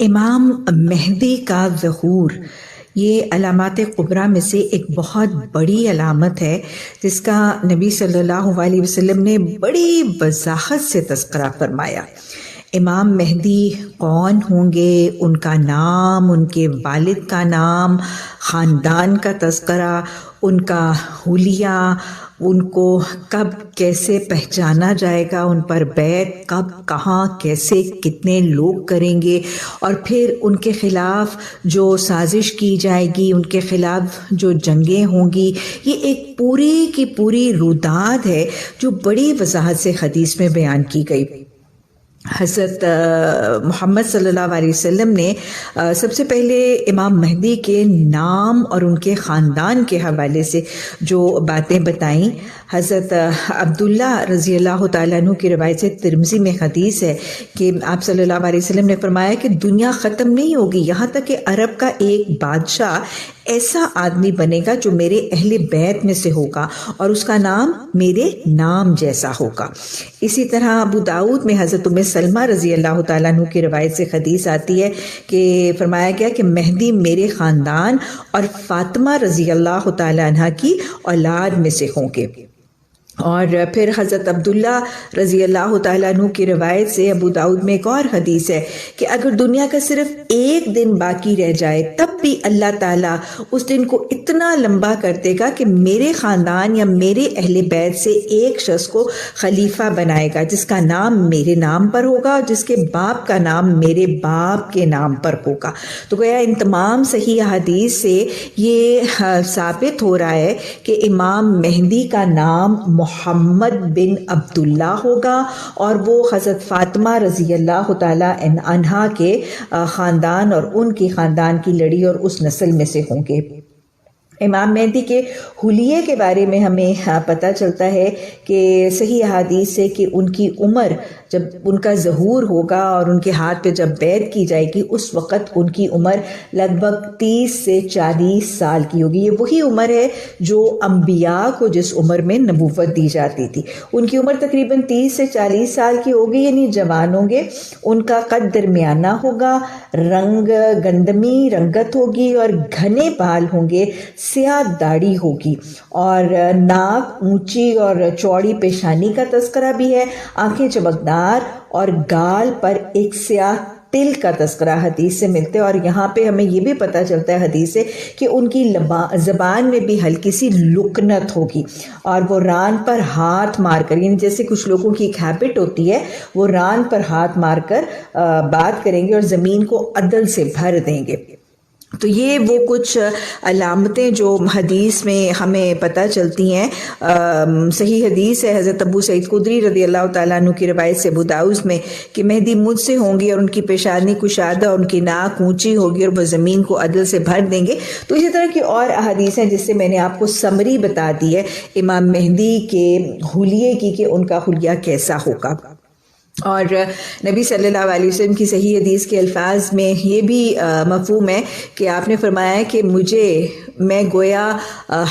امام مہدی کا ظہور یہ علامات کبریٰ میں سے ایک بہت بڑی علامت ہے جس کا نبی صلی اللہ علیہ وسلم نے بڑی وضاحت سے تذکرہ فرمایا۔ امام مہدی کون ہوں گے، ان کا نام، ان کے والد کا نام، خاندان کا تذکرہ، ان کا حلیہ، ان کو کب کیسے پہچانا جائے گا، ان پر بیعت کب، کہاں، کیسے، کتنے لوگ کریں گے، اور پھر ان کے خلاف جو سازش کی جائے گی، ان کے خلاف جو جنگیں ہوں گی، یہ ایک پوری کی پوری روداد ہے جو بڑی وضاحت سے حدیث میں بیان کی گئی۔ حضرت محمد صلی اللہ علیہ وسلم نے سب سے پہلے امام مہدی کے نام اور ان کے خاندان کے حوالے سے جو باتیں بتائیں، حضرت عبداللہ رضی اللہ تعالیٰ عنہ کی روایت سے ترمذی میں حدیث ہے کہ آپ صلی اللہ علیہ وسلم نے فرمایا کہ دنیا ختم نہیں ہوگی یہاں تک کہ عرب کا ایک بادشاہ ایسا آدمی بنے گا جو میرے اہل بیت میں سے ہوگا اور اس کا نام میرے نام جیسا ہوگا۔ اسی طرح ابو داؤد میں حضرت ام سلمہ رضی اللہ تعالیٰ عنہ کی روایت سے حدیث آتی ہے کہ فرمایا گیا کہ مہدی میرے خاندان اور فاطمہ رضی اللہ تعالیٰ عنہ کی اولاد میں سے ہوں گے۔ اور پھر حضرت عبداللہ رضی اللہ تعالیٰ عنہ کی روایت سے ابو داؤد میں ایک اور حدیث ہے کہ اگر دنیا کا صرف ایک دن باقی رہ جائے تب بھی اللہ تعالیٰ اس دن کو اتنا لمبا کر دے گا کہ میرے خاندان یا میرے اہل بیت سے ایک شخص کو خلیفہ بنائے گا جس کا نام میرے نام پر ہوگا اور جس کے باپ کا نام میرے باپ کے نام پر ہوگا۔ تو گویا ان تمام صحیح حدیث سے یہ ثابت ہو رہا ہے کہ امام مہدی کا نام محمد بن عبداللہ ہوگا اور وہ حضرت فاطمہ رضی اللہ تعالیٰ عنہا کے خاندان اور ان کی خاندان کی لڑی اور اس نسل میں سے ہوں گے۔ امام مہدی کے حلیے کے بارے میں ہمیں پتہ چلتا ہے کہ صحیح احادیث سے کہ ان کی عمر جب ان کا ظہور ہوگا اور ان کے ہاتھ پہ جب بیعت کی جائے گی اس وقت ان کی عمر لگ بھگ 30 سے 40 سال کی ہوگی۔ یہ وہی عمر ہے جو انبیاء کو جس عمر میں نبوت دی جاتی تھی، ان کی عمر تقریباً 30 سے 40 سال کی ہوگی، یعنی جوان ہوں گے۔ ان کا قد درمیانہ ہوگا، رنگ گندمی رنگت ہوگی اور گھنے بال ہوں گے، سیاہ داڑھی ہوگی اور ناک اونچی اور چوڑی پیشانی کا تذکرہ بھی ہے، آنکھیں چمکدار اور گال پر ایک سیاہ تل کا تذکرہ حدیث سے ملتے ہیں۔ اور یہاں پہ ہمیں یہ بھی پتہ چلتا ہے حدیث سے کہ ان کی زبان میں بھی ہلکی سی لکنت ہوگی اور وہ ران پر ہاتھ مار کر، یعنی جیسے کچھ لوگوں کی ایک ہیبٹ ہوتی ہے، وہ ران پر ہاتھ مار کر بات کریں گے اور زمین کو عدل سے بھر دیں گے۔ تو یہ وہ کچھ علامتیں جو حدیث میں ہمیں پتہ چلتی ہیں۔ صحیح حدیث ہے حضرت ابو سعید خدری رضی اللہ تعالیٰ عنہ کی روایت سے ابو داؤد میں کہ مہدی مجھ سے ہوں گی اور ان کی پیشانی کشادہ اور ان کی ناک اونچی ہوگی اور وہ زمین کو عدل سے بھر دیں گے۔ تو اسی طرح کی اور احادیث ہیں جس سے میں نے آپ کو سمری بتا دی ہے امام مہدی کے حلیے کی کہ ان کا حلیہ کیسا ہوگا۔ اور نبی صلی اللہ علیہ وسلم کی صحیح حدیث کے الفاظ میں یہ بھی مفہوم ہے کہ آپ نے فرمایا ہے کہ میں گویا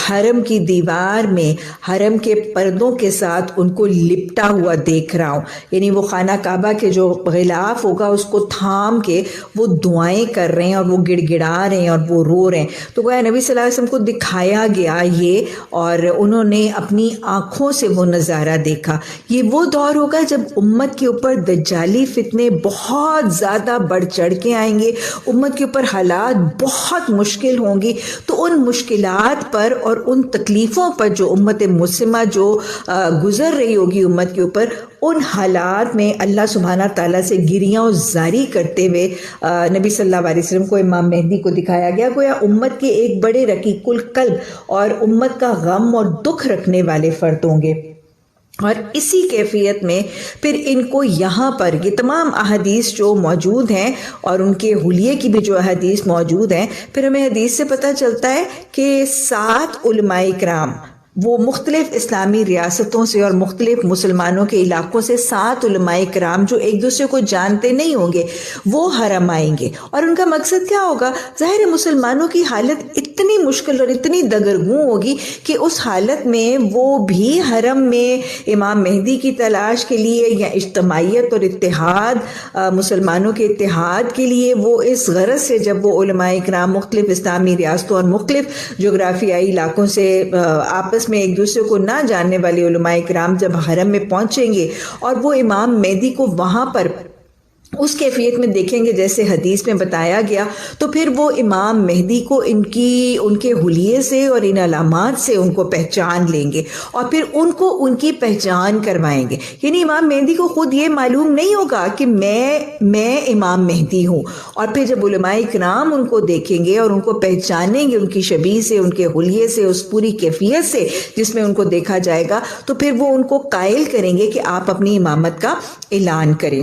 حرم کی دیوار میں حرم کے پردوں کے ساتھ ان کو لپٹا ہوا دیکھ رہا ہوں، یعنی وہ خانہ کعبہ کے جو غلاف ہوگا اس کو تھام کے وہ دعائیں کر رہے ہیں اور وہ گڑ گڑا رہے ہیں اور وہ رو رہے ہیں۔ تو گویا نبی صلی اللہ علیہ وسلم کو دکھایا گیا یہ اور انہوں نے اپنی آنکھوں سے وہ نظارہ دیکھا۔ یہ وہ دور ہوگا جب امت کے اوپر دجالی فتنے بہت زیادہ بڑھ چڑھ کے آئیں گے، امت کے اوپر حالات بہت مشکل ہوں گی۔ تو ان مشکلات پر اور ان تکلیفوں پر جو امت مسلمہ جو گزر رہی ہوگی امت کے اوپر، ان حالات میں اللہ سبحانہ تعالیٰ سے گریاں و زاری کرتے ہوئے نبی صلی اللہ علیہ وسلم کو امام مہدی کو دکھایا گیا۔ گویا امت کے ایک بڑے رقیق القلب اور امت کا غم اور دکھ رکھنے والے فرد ہوں گے۔ اور اسی کیفیت میں پھر ان کو یہاں پر یہ تمام احادیث جو موجود ہیں اور ان کے حلیے کی بھی جو احادیث موجود ہیں، پھر ہمیں حدیث سے پتہ چلتا ہے کہ 7 علماء کرام وہ مختلف اسلامی ریاستوں سے اور مختلف مسلمانوں کے علاقوں سے 7 علماء کرام جو ایک دوسرے کو جانتے نہیں ہوں گے وہ حرم آئیں گے۔ اور ان کا مقصد کیا ہوگا؟ ظاہر مسلمانوں کی حالت اتنی مشکل اور اتنی دگرگوں ہوگی کہ اس حالت میں وہ بھی حرم میں امام مہدی کی تلاش کے لیے یا اجتماعیت اور اتحاد، مسلمانوں کے اتحاد کے لیے، وہ اس غرض سے جب وہ علماء اکرام مختلف اسلامی ریاستوں اور مختلف جغرافیائی علاقوں سے آپس میں ایک دوسرے کو نہ جاننے والے علماء اکرام جب حرم میں پہنچیں گے اور وہ امام مہدی کو وہاں پر اس کیفیت میں دیکھیں گے جیسے حدیث میں بتایا گیا، تو پھر وہ امام مہدی کو ان کے حلیے سے اور ان علامات سے ان کو پہچان لیں گے اور پھر ان کو ان کی پہچان کروائیں گے. یعنی امام مہدی کو خود یہ معلوم نہیں ہوگا کہ میں امام مہدی ہوں، اور پھر جب علماء اکرام ان کو دیکھیں گے اور ان کو پہچانیں گے ان کی شبیہ سے، ان کے حلیے سے، اس پوری کیفیت سے جس میں ان کو دیکھا جائے گا، تو پھر وہ ان کو قائل کریں گے کہ آپ اپنی امامت کا اعلان کریں.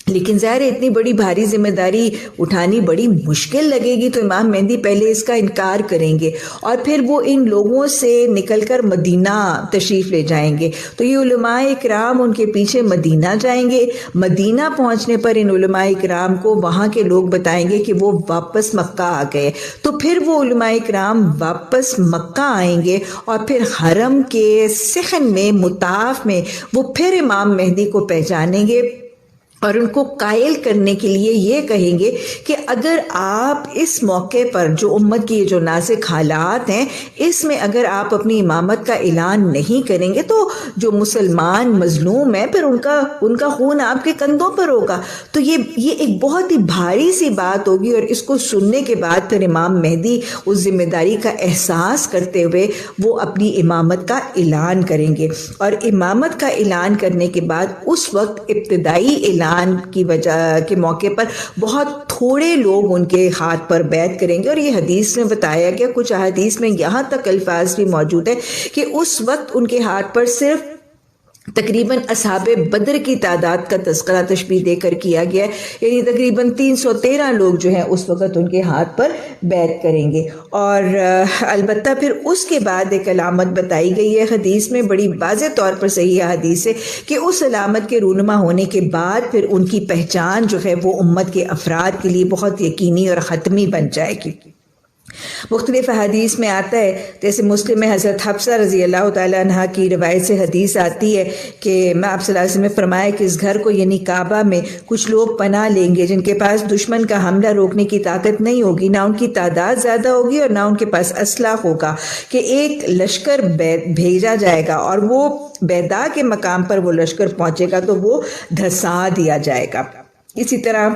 لیکن ظاہر ہے اتنی بڑی بھاری ذمہ داری اٹھانی بڑی مشکل لگے گی، تو امام مہدی پہلے اس کا انکار کریں گے اور پھر وہ ان لوگوں سے نکل کر مدینہ تشریف لے جائیں گے. تو یہ علماء اکرام ان کے پیچھے مدینہ جائیں گے. مدینہ پہنچنے پر ان علماء اکرام کو وہاں کے لوگ بتائیں گے کہ وہ واپس مکہ آ گئے. تو پھر وہ علماء اکرام واپس مکہ آئیں گے اور پھر حرم کے صحن میں، مطاف میں، وہ پھر امام مہدی کو پہچانیں گے اور ان کو قائل کرنے کے لیے یہ کہیں گے کہ اگر آپ اس موقع پر جو امت کی جو نازک حالات ہیں اس میں اگر آپ اپنی امامت کا اعلان نہیں کریں گے تو جو مسلمان مظلوم ہیں پھر ان کا خون آپ کے کندھوں پر ہوگا. تو یہ ایک بہت ہی بھاری سی بات ہوگی، اور اس کو سننے کے بعد پھر امام مہدی اس ذمہ داری کا احساس کرتے ہوئے وہ اپنی امامت کا اعلان کریں گے. اور امامت کا اعلان کرنے کے بعد اس وقت ابتدائی اعلان کی وجہ کے موقع پر بہت تھوڑے لوگ ان کے ہاتھ پر بیعت کریں گے. اور یہ حدیث میں بتایا گیا، کچھ احادیث میں یہاں تک الفاظ بھی موجود ہیں کہ اس وقت ان کے ہاتھ پر صرف تقریباً اصحاب بدر کی تعداد کا تذکرہ تشبیہ دے کر کیا گیا ہے. یعنی تقریباً 313 لوگ جو ہیں اس وقت ان کے ہاتھ پر بیعت کریں گے. اور البتہ پھر اس کے بعد ایک علامت بتائی گئی ہے حدیث میں، بڑی واضح طور پر صحیح حدیث ہے کہ اس علامت کے رونما ہونے کے بعد پھر ان کی پہچان جو ہے وہ امت کے افراد کے لیے بہت یقینی اور حتمی بن جائے گی. مختلف حدیث میں آتا ہے، جیسے مسلم میں حضرت حفصہ رضی اللہ تعالیٰ عنہ کی روایت سے حدیث آتی ہے کہ آپ صلی اللہ علیہ وسلم نے فرمایا کہ اس گھر کو یعنی کعبہ میں کچھ لوگ پناہ لیں گے جن کے پاس دشمن کا حملہ روکنے کی طاقت نہیں ہوگی، نہ ان کی تعداد زیادہ ہوگی اور نہ ان کے پاس اسلحہ ہوگا، کہ ایک لشکر بھیجا جائے گا اور وہ بیدا کے مقام پر وہ لشکر پہنچے گا تو وہ دھسا دیا جائے گا. اسی طرح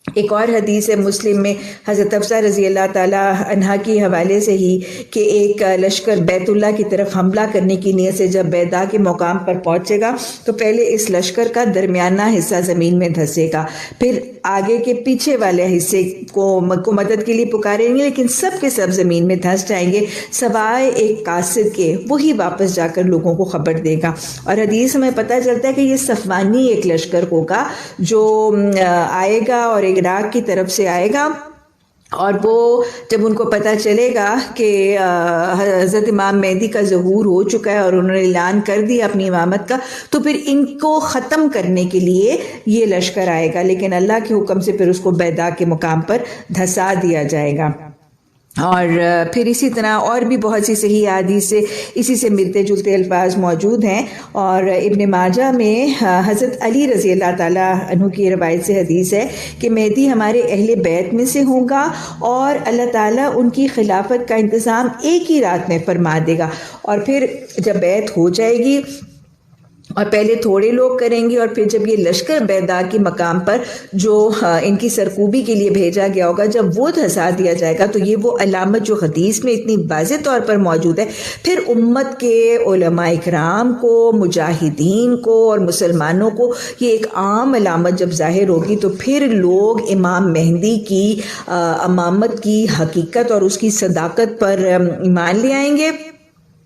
ایک اور حدیث ہے مسلم میں حضرت حفصہ رضی اللہ تعالیٰ عنہ کی حوالے سے ہی کہ ایک لشکر بیت اللہ کی طرف حملہ کرنے کی نیت سے جب بیدا کے مقام پر پہنچے گا تو پہلے اس لشکر کا درمیانہ حصہ زمین میں دھسے گا، پھر آگے کے پیچھے والے حصے کو مدد کے لیے پکاریں گے، لیکن سب کے سب زمین میں دھس جائیں گے سوائے ایک قاصد کے، وہی واپس جا کر لوگوں کو خبر دے گا. اور حدیث میں پتہ چلتا ہے کہ یہ صفوانی ایک لشکر ہوگا جو آئے گا اور عراق کی طرف سے آئے گا، اور وہ جب ان کو پتہ چلے گا کہ حضرت امام مہدی کا ظہور ہو چکا ہے اور انہوں نے اعلان کر دیا اپنی امامت کا، تو پھر ان کو ختم کرنے کے لیے یہ لشکر آئے گا، لیکن اللہ کے حکم سے پھر اس کو بیدا کے مقام پر دھسا دیا جائے گا. اور پھر اسی طرح اور بھی بہت سی صحیح حدیث سے اسی سے ملتے جلتے الفاظ موجود ہیں. اور ابن ماجہ میں حضرت علی رضی اللہ تعالیٰ عنہ کی روایت سے حدیث ہے کہ مہدی ہمارے اہل بیت میں سے ہوگا اور اللہ تعالیٰ ان کی خلافت کا انتظام ایک ہی رات میں فرما دے گا. اور پھر جب بیعت ہو جائے گی اور پہلے تھوڑے لوگ کریں گے اور پھر جب یہ لشکر بیدا کے مقام پر جو ان کی سرکوبی کے لیے بھیجا گیا ہوگا جب وہ دھسا دیا جائے گا تو یہ وہ علامت جو حدیث میں اتنی واضح طور پر موجود ہے، پھر امت کے علماء اکرام کو، مجاہدین کو اور مسلمانوں کو یہ ایک عام علامت جب ظاہر ہوگی تو پھر لوگ امام مہدی کی امامت کی حقیقت اور اس کی صداقت پر ایمان لے آئیں گے،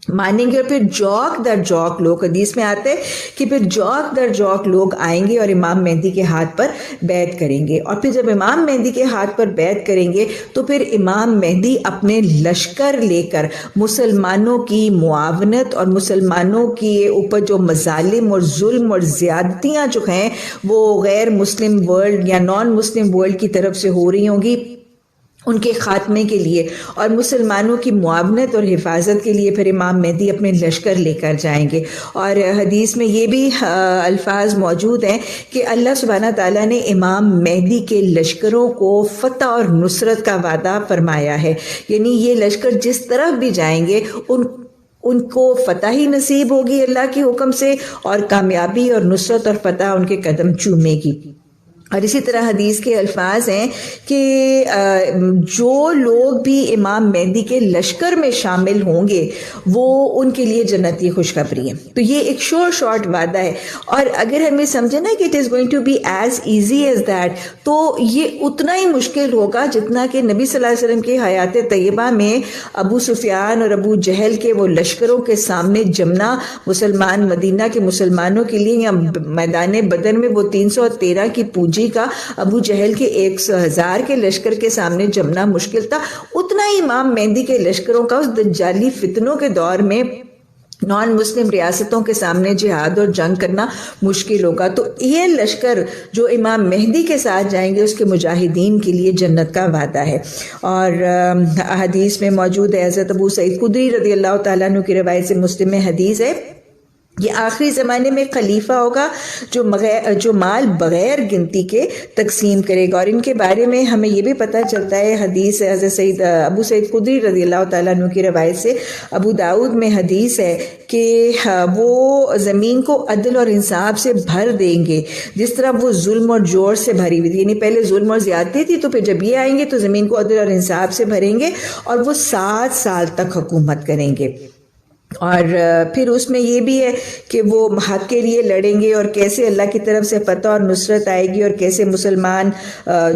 مانیں گے. اور پھر جوک در جوک لوگ، حدیث میں آتے کہ پھر جوک در جوک لوگ آئیں گے اور امام مہدی کے ہاتھ پر بیعت کریں گے. اور پھر جب امام مہدی کے ہاتھ پر بیعت کریں گے تو پھر امام مہدی اپنے لشکر لے کر مسلمانوں کی معاونت اور مسلمانوں کے اوپر جو مظالم اور ظلم اور زیادتیاں جو ہیں وہ غیر مسلم ورلڈ یا نان مسلم ورلڈ کی طرف سے ہو رہی ہوں گی ان کے خاتمے کے لیے اور مسلمانوں کی معاونت اور حفاظت کے لیے پھر امام مہدی اپنے لشکر لے کر جائیں گے۔ اور حدیث میں یہ بھی الفاظ موجود ہیں کہ اللہ سبحانہ تعالیٰ نے امام مہدی کے لشکروں کو فتح اور نصرت کا وعدہ فرمایا ہے، یعنی یہ لشکر جس طرف بھی جائیں گے ان کو فتح ہی نصیب ہوگی اللہ کے حکم سے، اور کامیابی اور نصرت اور فتح ان کے قدم چومے گی۔ اور اسی طرح حدیث کے الفاظ ہیں کہ جو لوگ بھی امام مہدی کے لشکر میں شامل ہوں گے وہ ان کے لیے جنتی خوشخبری ہے۔ تو یہ ایک شارٹ وعدہ ہے، اور اگر ہمیں سمجھے نا کہ it is going to be as easy as that, تو یہ اتنا ہی مشکل ہوگا جتنا کہ نبی صلی اللہ علیہ وسلم کی حیات طیبہ میں ابو سفیان اور ابو جہل کے وہ لشکروں کے سامنے جمنا، مسلمان مدینہ کے مسلمانوں کے لیے، یا میدان بدر میں وہ 313 کی پونجی کا ابو جہل کے 100,000 کے لشکر کے سامنے جمنا مشکل تھا، اتنا ہی امام مہدی کے لشکروں کا اس دجالی فتنوں کے دور میں نان مسلم ریاستوں کے سامنے جہاد اور جنگ کرنا مشکل ہوگا۔ تو یہ لشکر جو امام مہدی کے ساتھ جائیں گے اس کے مجاہدین کے لیے جنت کا وعدہ ہے۔ اور حدیث میں موجود ہے، حضرت ابو سعید خدری رضی اللہ تعالیٰ عنہ کی روایت سے مسلم میں حدیث ہے، یہ آخری زمانے میں خلیفہ ہوگا جو مال بغیر گنتی کے تقسیم کرے گا۔ اور ان کے بارے میں ہمیں یہ بھی پتہ چلتا ہے، حدیث ہے حضرت ابو سعید خدری رضی اللہ تعالیٰ عنہ کی روایت سے، ابو داؤد میں حدیث ہے کہ وہ زمین کو عدل اور انصاف سے بھر دیں گے جس طرح وہ ظلم اور جور سے بھری ہوئی تھی، یعنی پہلے ظلم اور زیادتی تھی، تو پھر جب یہ آئیں گے تو زمین کو عدل اور انصاف سے بھریں گے، اور وہ 7 سال تک حکومت کریں گے۔ اور پھر اس میں یہ بھی ہے کہ وہ حق کے لیے لڑیں گے، اور کیسے اللہ کی طرف سے فتح اور نصرت آئے گی، اور کیسے مسلمان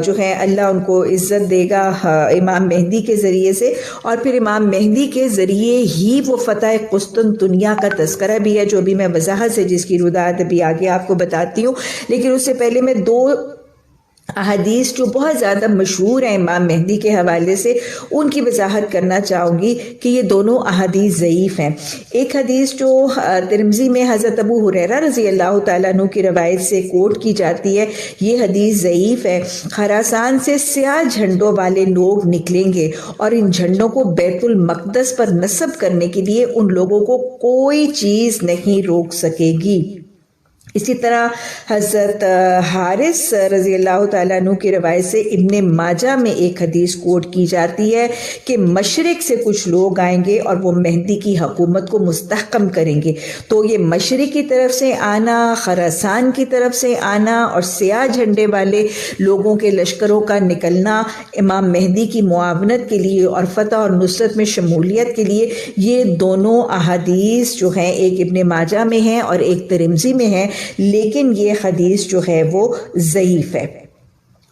جو ہیں اللہ ان کو عزت دے گا امام مہدی کے ذریعے سے۔ اور پھر امام مہدی کے ذریعے ہی وہ فتح قسطنطنیہ کا تذکرہ بھی ہے، جو بھی میں وضاحت سے جس کی رودات ابھی آگے آپ کو بتاتی ہوں۔ لیکن اس سے پہلے میں 2 احادیث جو بہت زیادہ مشہور ہیں امام مہدی کے حوالے سے، ان کی وضاحت کرنا چاہوں گی کہ یہ دونوں احادیث ضعیف ہیں۔ ایک حدیث جو ترمذی میں حضرت ابو ہریرہ رضی اللہ تعالیٰ عنہ کی روایت سے کوٹ کی جاتی ہے، یہ حدیث ضعیف ہے۔ خراسان سے سیاہ جھنڈوں والے لوگ نکلیں گے، اور ان جھنڈوں کو بیت المقدس پر نصب کرنے کے لیے ان لوگوں کو کوئی چیز نہیں روک سکے گی۔ اسی طرح حضرت حارث رضی اللہ تعالیٰ عنہ کی روایت سے ابن ماجہ میں ایک حدیث کوٹ کی جاتی ہے کہ مشرق سے کچھ لوگ آئیں گے اور وہ مہدی کی حکومت کو مستحکم کریں گے۔ تو یہ مشرق کی طرف سے آنا، خراسان کی طرف سے آنا، اور سیاہ جھنڈے والے لوگوں کے لشکروں کا نکلنا امام مہدی کی معاونت کے لیے اور فتح اور نصرت میں شمولیت کے لیے، یہ دونوں احادیث جو ہیں ایک ابن ماجہ میں ہیں اور ایک ترمذی میں ہیں، لیکن یہ حدیث جو ہے وہ ضعیف ہے،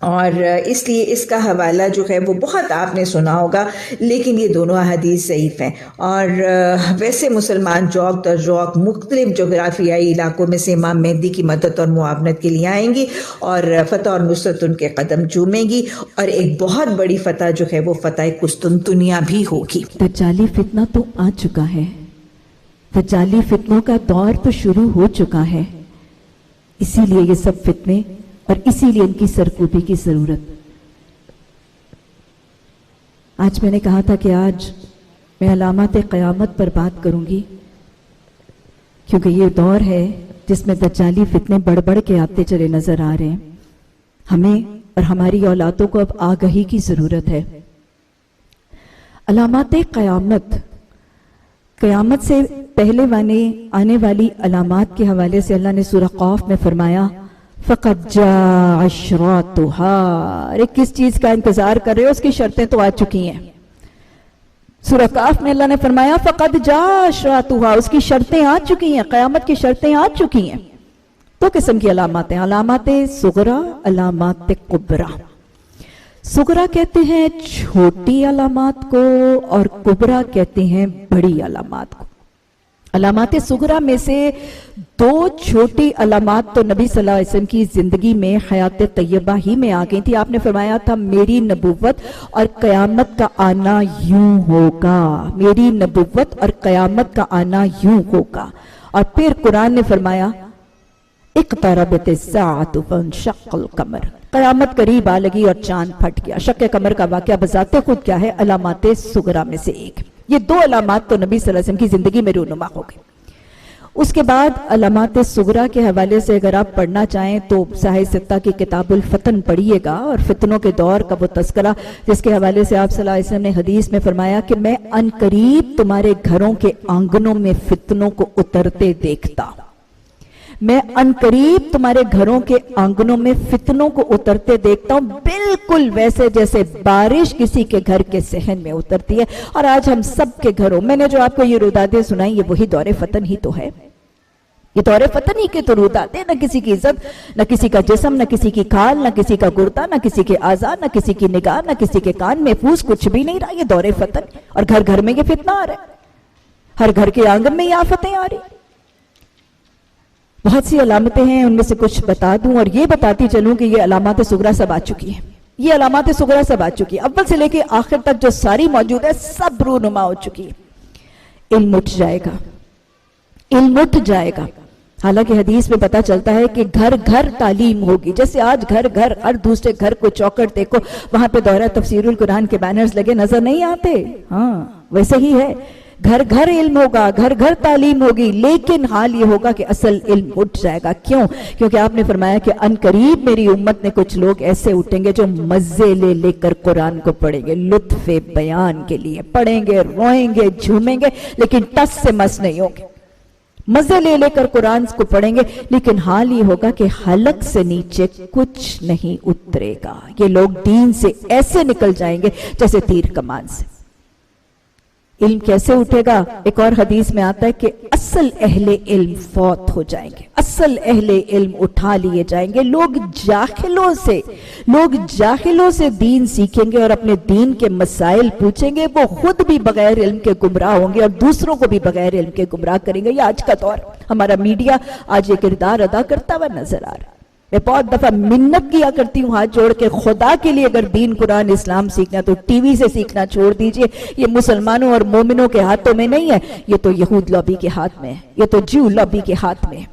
اور اس لیے اس کا حوالہ جو ہے وہ بہت آپ نے سنا ہوگا، لیکن یہ دونوں احادیث ضعیف ہیں۔ اور ویسے مسلمان جوق در جوق مختلف جغرافیائی علاقوں میں سے امام مہدی کی مدد اور معاونت کے لیے آئیں گی، اور فتح اور نصرت ان کے قدم چومے گی، اور ایک بہت بڑی فتح جو ہے وہ فتح قسطنطنیہ بھی ہوگی۔ دجالی فتنہ تو آ چکا ہے، دجالی فتنوں کا دور تو شروع ہو چکا ہے، اسی لیے یہ سب فتنے اور اسی لیے ان کی سرکوبی کی ضرورت۔ آج میں نے کہا تھا کہ آج میں علامات قیامت پر بات کروں گی، کیونکہ یہ دور ہے جس میں دجالی فتنے بڑھ بڑھ کے آتے چلے نظر آ رہے ہیں۔ ہمیں اور ہماری اولادوں کو اب آگہی کی ضرورت ہے۔ علامات قیامت، قیامت سے پہلے آنے والی علامات کے حوالے سے اللہ نے سورہ قاف میں فرمایا فَقَدْ جَاءَ عَشْرَاتُهَا، ارے کس چیز کا انتظار کر رہے ہو، اس کی شرطیں تو آ چکی ہیں۔ سورہ قاف میں اللہ نے فرمایا فَقَدْ جَاءَ عَشْرَاتُهَا، اس کی شرطیں آ چکی ہیں، قیامت کی شرطیں آ چکی ہیں۔ 2 قسم کی علامات ہیں، علامات صغرا، علامات کبرا۔ صغرا کہتے ہیں چھوٹی علامات کو، اور کبرا کہتے ہیں بڑی علامات کو۔ علامات صغرا میں سے 2 چھوٹی علامات تو نبی صلی اللہ علیہ وسلم کی زندگی میں حیات طیبہ ہی میں آ گئی تھی۔ آپ نے فرمایا تھا میری نبوت اور قیامت کا آنا یوں ہوگا، میری نبوت اور قیامت کا آنا یوں ہوگا۔ اور پھر قرآن نے فرمایا اقتربت الساعۃ وانشق القمر، قیامت قریب آ لگی اور چاند پھٹ گیا. شق قمر کا واقعہ بذات خود کیا ہے؟ علامات صغرا میں سے ایک. یہ دو علامات تو نبی صلی اللہ علیہ وسلم کی زندگی میں رونما ہو گئی. اس کے بعد علامات صغرا کے حوالے سے اگر آپ پڑھنا چاہیں تو صحیح ستہ کی کتاب الفتن پڑھیے گا، اور فتنوں کے دور کا وہ تذکرہ جس کے حوالے سے آپ صلی اللہ علیہ وسلم نے حدیث میں فرمایا کہ میں ان قریب تمہارے گھروں کے آنگنوں میں فتنوں کو اترتے دیکھتا ہوں. میں ان قریب تمہارے گھروں کے آنگنوں میں فتنوں کو اترتے دیکھتا ہوں، بالکل ویسے جیسے بارش کسی کے گھر کے صحن میں اترتی ہے. اور آج ہم سب کے گھروں، میں نے جو آپ کو یہ رودادیں سنائی یہ وہی دور فتن ہی تو ہے. یہ دور فتن ہی کے تو رودادیں، نہ کسی کی عزت، نہ کسی کا جسم، نہ کسی کی کھال، نہ کسی کا گردہ، نہ کسی کے اعضاء، نہ کسی کی نگاہ، نہ کسی کے کان محفوظ، کچھ بھی نہیں رہا. یہ دور فتن، اور گھر گھر میں یہ فتنہ آ رہا ہے، ہر گھر کے آنگن میں یہ آفتیں آ رہی. بہت سی علامتیں ہیں، ان میں سے کچھ بتا دوں اور یہ بتاتی چلوں کہ یہ علامات صغرا سب آ چکی ہیں. یہ علامات صغرا سب آ چکی ہیں، اول سے لے کے آخر تک جو ساری موجود ہے سب رونما ہو چکی ہے. علم اٹھ جائے گا، علم اٹھ جائے گا. حالانکہ حدیث میں پتا چلتا ہے کہ گھر گھر تعلیم ہوگی. جیسے آج گھر گھر ہر دوسرے گھر کو چوکٹ دیکھو وہاں پہ دورہ تفسیر القرآن کے بینرز لگے نظر نہیں آتے، ہاں ویسے ہی ہے. گھر گھر علم ہوگا، گھر گھر تعلیم ہوگی، لیکن حال یہ ہوگا کہ اصل علم اٹھ جائے گا. کیوں؟ کیونکہ آپ نے فرمایا کہ ان قریب میری امت نے کچھ لوگ ایسے اٹھیں گے جو مزے لے لے کر قرآن کو پڑھیں گے، لطف بیان کے لیے پڑھیں گے، روئیں گے، جھومیں گے، لیکن ٹس سے مس نہیں ہوں گے. مزے لے لے کر قرآن کو پڑھیں گے، لیکن حال یہ ہوگا کہ حلق سے نیچے کچھ نہیں اترے گا. یہ لوگ دین سے ایسے نکل جائیں گے جیسے تیر کمان سے. علم کیسے اٹھے گا؟ ایک اور حدیث میں آتا ہے کہ اصل اہل علم فوت ہو جائیں گے، اصل اہل علم اٹھا لیے جائیں گے. لوگ جاہلوں سے دین سیکھیں گے اور اپنے دین کے مسائل پوچھیں گے. وہ خود بھی بغیر علم کے گمراہ ہوں گے اور دوسروں کو بھی بغیر علم کے گمراہ کریں گے. یہ آج کا دور، ہمارا میڈیا آج یہ کردار ادا کرتا ہوا نظر آ رہا ہے. میں بہت دفعہ منت کیا کرتی ہوں ہاتھ جوڑ کے، خدا کے لیے اگر دین قرآن اسلام سیکھنا تو ٹی وی سے سیکھنا چھوڑ دیجئے. یہ مسلمانوں اور مومنوں کے ہاتھوں میں نہیں ہے، یہ تو یہود لابی کے ہاتھ میں ہے، یہ تو جیو لابی کے ہاتھ میں ہے.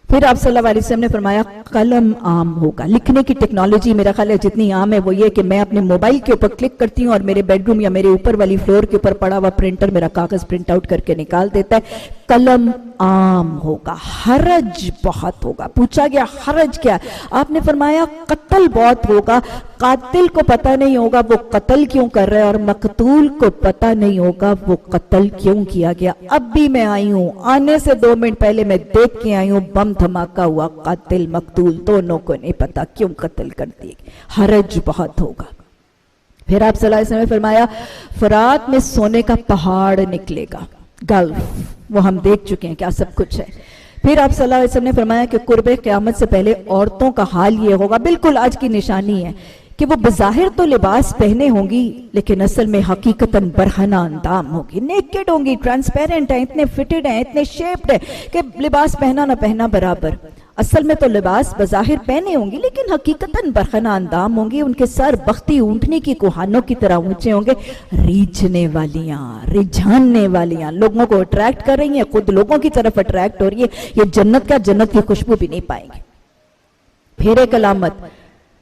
پھر آپ صلی اللہ علیہ وسلم نے فرمایا قلم عام ہوگا. لکھنے کی ٹیکنالوجی میرا خیال ہے جتنی عام ہے وہ یہ کہ میں اپنے موبائل کے اوپر کلک کرتی ہوں اور میرے بیڈ روم یا میرے اوپر والی فلور کے اوپر پڑا ہوا پرنٹر میرا کاغذ پرنٹ آؤٹ کر کے نکال دیتا ہے. قلم عام ہوگا، حرج بہت ہوگا. پوچھا گیا حرج کیا؟ آپ نے فرمایا قتل بہت ہوگا. قاتل کو پتہ نہیں ہوگا وہ قتل کیوں کر رہا ہے، اور مقتول کو پتہ نہیں ہوگا وہ قتل کیوں کیا گیا. اب بھی میں آئی ہوں، آنے سے 2 منٹ پہلے میں دیکھ کے آئی ہوں، بم دھماکہ ہوا، قاتل مقتول دونوں کو نہیں پتا کیوں قتل کر دیے. حرج بہت ہوگا. پھر آپ صلی اللہ علیہ وسلم نے فرمایا فرات میں سونے کا پہاڑ نکلے گا. گلف وہ ہم دیکھ چکے ہیں کیا سب کچھ ہے. پھر آپ صلی اللہ علیہ وسلم نے فرمایا کہ قرب قیامت سے پہلے عورتوں کا حال یہ ہوگا، بالکل آج کی نشانی ہے کہ وہ بظاہر تو لباس پہنے ہوں گی لیکن اصل میں حقیقتاً برہنہ اندام ہوگی. نیکڈ ہوں گی، ٹرانسپیرنٹ ہیں، اتنے فٹڈ ہیں، اتنے شیپڈ ہیں کہ لباس پہنا نہ پہنا برابر. اصل میں تو لباس بظاہر پہنے ہوں گی لیکن حقیقتاً برہنہ اندام ہوں گی. ان کے سر بختی اونٹنی کی کوہانوں کی طرح اونچے ہوں گے. ریجھنے والیاں، رجھاننے والیاں، لوگوں کو اٹریکٹ کر رہی ہیں، خود لوگوں کی طرف اٹریکٹ ہو رہی ہے. یہ جنت کی خوشبو بھی نہیں پائیں گے. پھر ایک علامت،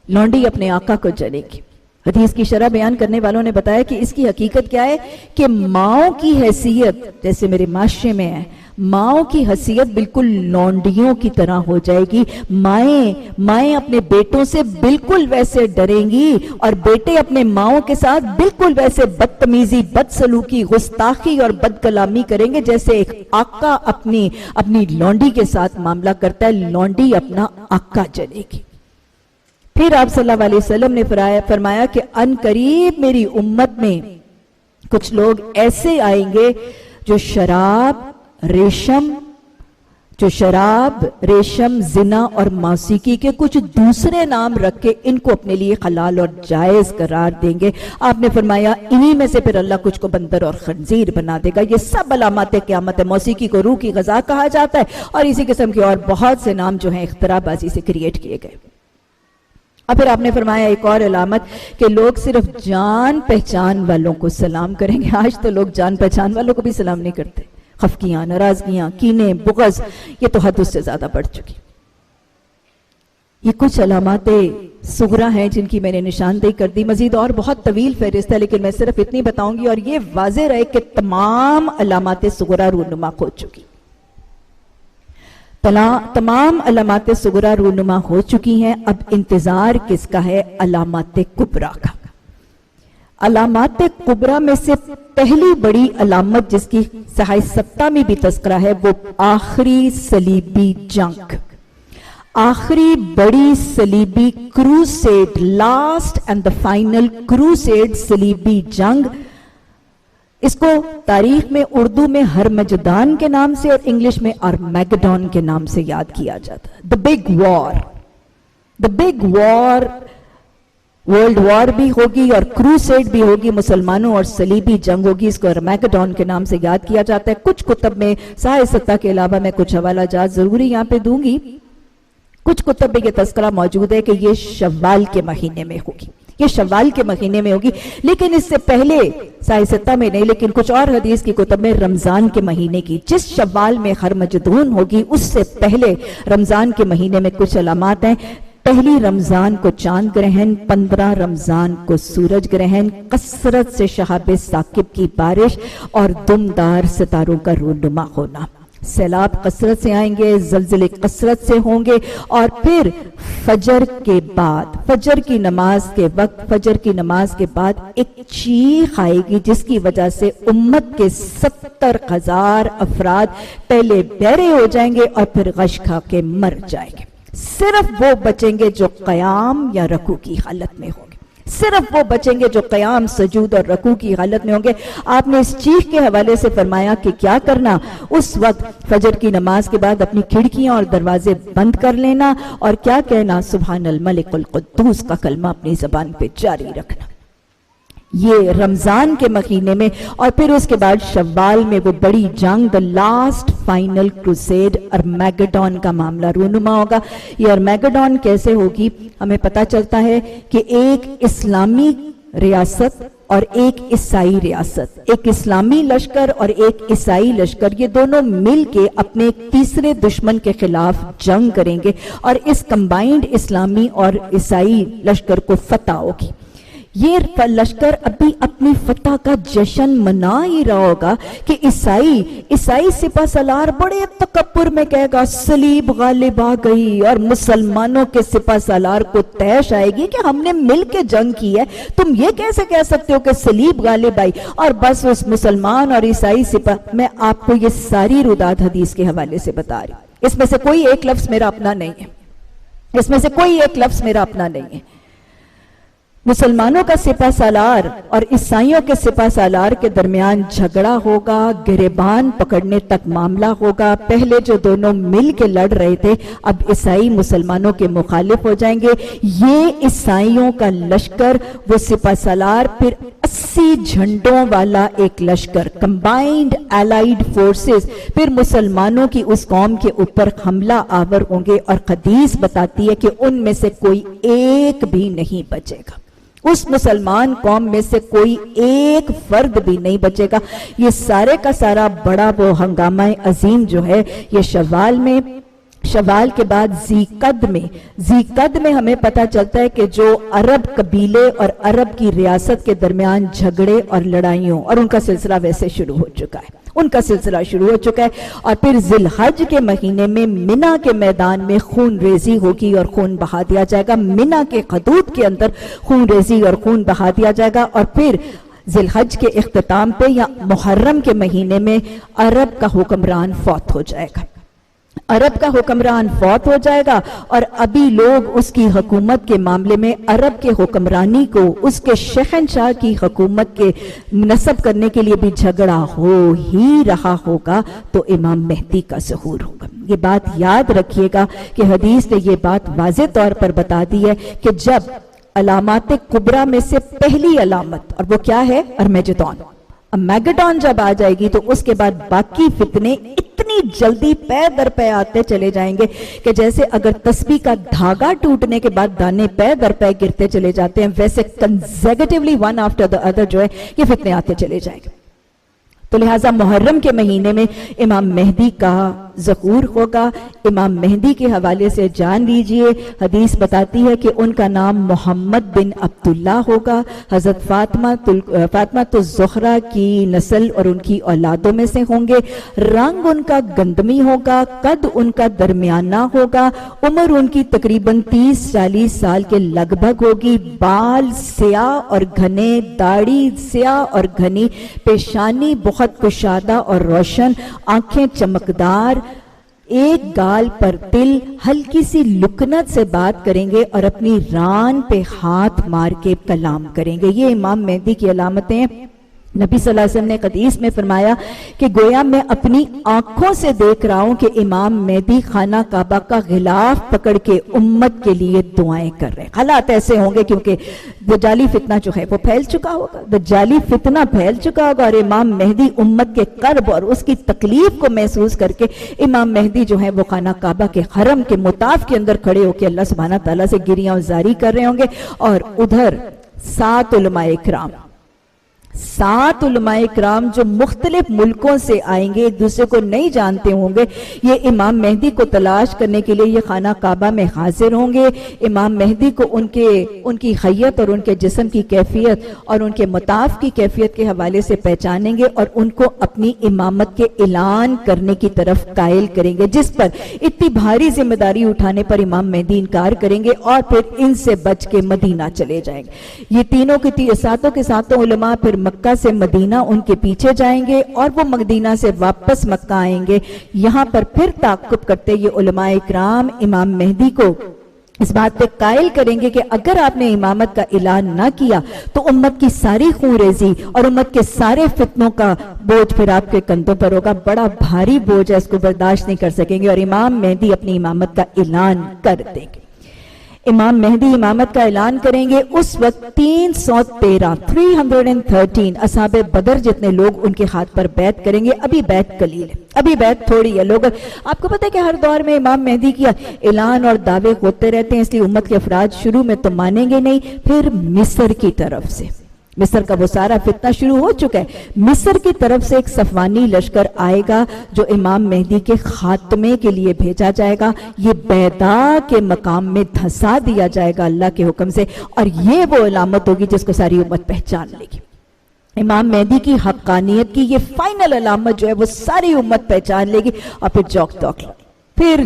لونڈی اپنے آقا کو جلے گی. حدیث کی شرح بیان کرنے والوں نے بتایا کہ اس کی حقیقت کیا ہے کہ ماؤں کی حیثیت جیسے میرے معاشرے میں ہے، ماؤں کی حیثیت بالکل لونڈیوں کی طرح ہو جائے گی. مائیں اپنے بیٹوں سے بالکل ویسے ڈریں گی اور بیٹے اپنے ماؤں کے ساتھ بالکل ویسے بدتمیزی، بدسلوکی، گستاخی اور بد کلامی کریں گے جیسے ایک آقا اپنی لونڈی کے ساتھ معاملہ کرتا ہے. لونڈی اپنا آقا جلے گی. پھر آپ صلی اللہ علیہ وسلم نے فرمایا کہ ان قریب میری امت میں کچھ لوگ ایسے آئیں گے جو شراب، ریشم، زنا اور موسیقی کے کچھ دوسرے نام رکھ کے ان کو اپنے لیے حلال اور جائز قرار دیں گے. آپ نے فرمایا انہی میں سے پھر اللہ کچھ کو بندر اور خنزیر بنا دے گا. یہ سب علامات قیامت ہے. موسیقی کو روح کی غذا کہا جاتا ہے اور اسی قسم کے اور بہت سے نام جو ہیں اختراع بازی سے کریٹ کیے گئے. اور پھر آپ نے فرمایا ایک اور علامت کہ لوگ صرف جان پہچان والوں کو سلام کریں گے. آج تو لوگ جان پہچان والوں کو بھی سلام نہیں کرتے. خفگیاں، ناراضگیاں، کینے، بغض، یہ تو حد اس سے زیادہ بڑھ چکی. یہ کچھ علامات صغرا ہیں جن کی میں نے نشاندہی کر دی. مزید اور بہت طویل فہرست ہے لیکن میں صرف اتنی بتاؤں گی اور یہ واضح رہے کہ تمام علامات صغرا رونما ہو چکی. تمام علامات صغرا رونما ہو چکی ہیں. اب انتظار کس کا ہے؟ علامات کبریٰ کا. علامات کبریٰ میں سے پہلی بڑی علامت جس کی صحائف 7 میں بھی تذکرہ ہے وہ آخری صلیبی جنگ، آخری بڑی صلیبی crusade, last and the final crusade صلیبی جنگ. اس کو تاریخ میں اردو میں ہرمجدان کے نام سے اور انگلش میں آرمیگڈون کے نام سے یاد کیا جاتا ہے. The big war, the big war, world war بھی ہوگی اور کروسیڈ بھی ہوگی، مسلمانوں اور صلیبی جنگ ہوگی. اس کو آرمیگڈون کے نام سے یاد کیا جاتا ہے. کچھ کتب میں صحائف 7 کے علاوہ میں کچھ حوالہ جات ضروری یہاں پہ دوں گی. کچھ کتب میں یہ تذکرہ موجود ہے کہ یہ شوال کے مہینے میں ہوگی، یہ شوال کے مہینے میں ہوگی. لیکن اس سے پہلے صحائف 7 میں نہیں لیکن کچھ اور حدیث کی کتب میں رمضان کے مہینے کی، جس شوال میں ہرمجدون ہوگی اس سے پہلے رمضان کے مہینے میں کچھ علامات ہیں. پہلی رمضان کو چاند گرہن، 15 رمضان کو سورج گرہن، کثرت سے شہاب ثاقب کی بارش اور دمدار ستاروں کا رونما ہونا. سیلاب کثرت سے آئیں گے، زلزلے کثرت سے ہوں گے اور پھر فجر کے بعد، فجر کی نماز کے وقت، فجر کی نماز کے بعد ایک چیخ آئے گی جس کی وجہ سے امت کے 70,000 افراد پہلے بہرے ہو جائیں گے اور پھر غش کھا کے مر جائیں گے. صرف وہ بچیں گے جو قیام یا رکوع کی حالت میں ہوں گے، صرف وہ بچیں گے جو قیام، سجود اور رکوع کی حالت میں ہوں گے. آپ نے اس چیخ کے حوالے سے فرمایا کہ کیا کرنا؟ اس وقت فجر کی نماز کے بعد اپنی کھڑکیاں اور دروازے بند کر لینا اور کیا کہنا؟ سبحان الملک القدوس کا کلمہ اپنی زبان پہ جاری رکھنا. یہ رمضان کے مہینے میں اور پھر اس کے بعد شوال میں وہ بڑی جنگ، دا لاسٹ فائنل کروسیڈ، ارمیگڈون کا معاملہ رونما ہوگا. یہ ارمیگڈون کیسے ہوگی؟ ہمیں پتہ چلتا ہے کہ ایک اسلامی ریاست اور ایک عیسائی ریاست، ایک اسلامی لشکر اور ایک عیسائی لشکر، یہ دونوں مل کے اپنے ایک تیسرے دشمن کے خلاف جنگ کریں گے اور اس کمبائنڈ اسلامی اور عیسائی لشکر کو فتح ہوگی. یہ لشکر ابھی اپنی فتح کا جشن منا ہی رہا ہوگا کہ عیسائی سپہ سالار بڑے تکبر میں کہے گا صلیب غالب آ گئی، اور مسلمانوں کے سپہ سالار کو تیش آئے گی کہ ہم نے مل کے جنگ کی ہے، تم یہ کیسے کہہ سکتے ہو کہ صلیب غالب آئی؟ اور بس اس مسلمان اور عیسائی سپہ، میں آپ کو یہ ساری رودات حدیث کے حوالے سے بتا رہی ہوں. اس میں سے کوئی ایک لفظ میرا اپنا نہیں ہے، اس میں سے کوئی ایک لفظ میرا اپنا نہیں ہے. مسلمانوں کا سپہ سالار اور عیسائیوں کے سپہ سالار کے درمیان جھگڑا ہوگا، گریبان پکڑنے تک معاملہ ہوگا. پہلے جو دونوں مل کے لڑ رہے تھے اب عیسائی مسلمانوں کے مخالف ہو جائیں گے. یہ عیسائیوں کا لشکر، وہ سپہ سالار، پھر 80 جھنڈوں والا ایک لشکر، کمبائنڈ الائیڈ فورسز، پھر مسلمانوں کی اس قوم کے اوپر حملہ آور ہوں گے. اور حدیث بتاتی ہے کہ ان میں سے کوئی ایک بھی نہیں بچے گا، اس مسلمان قوم میں سے کوئی ایک فرد بھی نہیں بچے گا. یہ سارے کا سارا بڑا وہ ہنگامہ عظیم جو ہے یہ شوال میں، شوال کے بعد ذی قد میں ہمیں پتہ چلتا ہے کہ جو عرب قبیلے اور عرب کی ریاست کے درمیان جھگڑے اور لڑائیوں، اور ان کا سلسلہ ویسے شروع ہو چکا ہے، ان کا سلسلہ شروع ہو چکا ہے. اور پھر ذی الحج کے مہینے میں منا کے میدان میں خون ریزی ہوگی اور خون بہا دیا جائے گا. منا کے حدود کے اندر خون ریزی اور خون بہا دیا جائے گا. اور پھر ذی الحج کے اختتام پہ یا محرم کے مہینے میں عرب کا حکمران فوت ہو جائے گا، عرب کا حکمران فوت ہو جائے گا. اور ابھی لوگ اس کی حکومت کے معاملے میں عرب کے حکمرانی کو اس کے شہنشاہ کی حکومت کے نصب کرنے کے لیے بھی جھگڑا ہو ہی رہا ہوگا تو امام مہدی کا ظہور ہوگا. یہ بات یاد رکھیے گا کہ حدیث نے یہ بات واضح طور پر بتا دی ہے کہ جب علامات کبریٰ میں سے پہلی علامت، اور وہ کیا ہے؟ ارمیگڈون جب آ جائے گی تو اس کے بعد باقی فتنے اتنی جلدی پے در پے آتے چلے جائیں گے کہ جیسے اگر تسبیح کا دھاگا ٹوٹنے کے بعد دانے پے در پے گرتے چلے جاتے ہیں، ویسے کنزیکٹیولی ون آفٹر دا ادر جو ہے یہ فتنے آتے چلے جائیں گے. تو لہٰذا محرم کے مہینے میں امام مہدی کا ظہور ہوگا. امام مہدی کے حوالے سے جان لیجئے، حدیث بتاتی ہے کہ ان کا نام محمد بن عبداللہ ہوگا. حضرت فاطمہ الزہرا کی نسل اور ان کی اولادوں میں سے ہوں گے. رنگ ان کا گندمی ہوگا، قد ان کا درمیانہ ہوگا، عمر ان کی تقریباً 30-40 سال کے لگ بھگ ہوگی. بال سیاہ اور گھنے، داڑھی سیاہ اور گھنی، پیشانی بہت کشادہ اور روشن، آنکھیں چمکدار، ایک گال پر تل، ہلکی سی لکنت سے بات کریں گے اور اپنی ران پہ ہاتھ مار کے کلام کریں گے. یہ امام مہدی کی علامتیں ہیں. نبی صلی اللہ علیہ وسلم نے حدیث میں فرمایا کہ گویا میں اپنی آنکھوں سے دیکھ رہا ہوں کہ امام مہدی خانہ کعبہ کا غلاف پکڑ کے امت کے لیے دعائیں کر رہے ہیں. حالات ایسے ہوں گے کیونکہ دجالی فتنہ جو ہے وہ پھیل چکا ہوگا، دجالی فتنہ پھیل چکا ہوگا، اور امام مہدی امت کے کرب اور اس کی تکلیف کو محسوس کر کے امام مہدی جو ہے وہ خانہ کعبہ کے حرم کے مطاف کے اندر کھڑے ہو کے اللہ سبحانہ تعالیٰ سے گریاں زاری کر رہے ہوں گے. اور ادھر 7 علماء کرام جو مختلف ملکوں سے آئیں گے، ایک دوسرے کو نہیں جانتے ہوں گے، یہ امام مہدی کو تلاش کرنے کے لیے یہ خانہ کعبہ میں حاضر ہوں گے. امام مہدی کو ان کی حیت اور ان کے جسم کی کیفیت اور ان کے مطاف کی کیفیت کے حوالے سے پہچانیں گے اور ان کو اپنی امامت کے اعلان کرنے کی طرف قائل کریں گے، جس پر اتنی بھاری ذمہ داری اٹھانے پر امام مہدی انکار کریں گے اور پھر ان سے بچ کے مدینہ چلے جائیں گے. یہ تینوں کی ساتوں کے ساتوں علماء پھر مکہ سے مدینہ ان کے پیچھے جائیں گے اور وہ مدینہ سے واپس مکہ آئیں گے. یہاں پر پھر تعاقب کرتے یہ علماء اکرام امام مہدی کو اس بات پہ قائل کریں گے کہ اگر آپ نے امامت کا اعلان نہ کیا تو امت کی ساری خون ریزی اور امت کے سارے فتنوں کا بوجھ پھر آپ کے کندھوں پر ہوگا. بڑا بھاری بوجھ ہے، اس کو برداشت نہیں کر سکیں گے اور امام مہدی اپنی امامت کا اعلان کر دیں گے. امام مہدی امامت کا اعلان کریں گے. اس وقت 313 اصحاب بدر جتنے لوگ ان کے ہاتھ پر بیعت کریں گے. ابھی بیعت قلیل ہے، ابھی بیعت تھوڑی ہے. لوگ آپ کو پتہ ہے کہ ہر دور میں امام مہدی کی اعلان اور دعوے ہوتے رہتے ہیں، اس لیے امت کے افراد شروع میں تو مانیں گے نہیں. پھر مصر کی طرف سے، مصر کا وہ سارا فتنہ شروع ہو چکا ہے، مصر کی طرف سے ایک صفوانی لشکر آئے گا جو امام مہدی کے خاتمے کے لیے بھیجا جائے گا. یہ بیدا کے مقام میں دھسا دیا جائے گا اللہ کے حکم سے، اور یہ وہ علامت ہوگی جس کو ساری امت پہچان لے گی. امام مہدی کی حقانیت کی یہ فائنل علامت جو ہے وہ ساری امت پہچان لے گی. اور پھر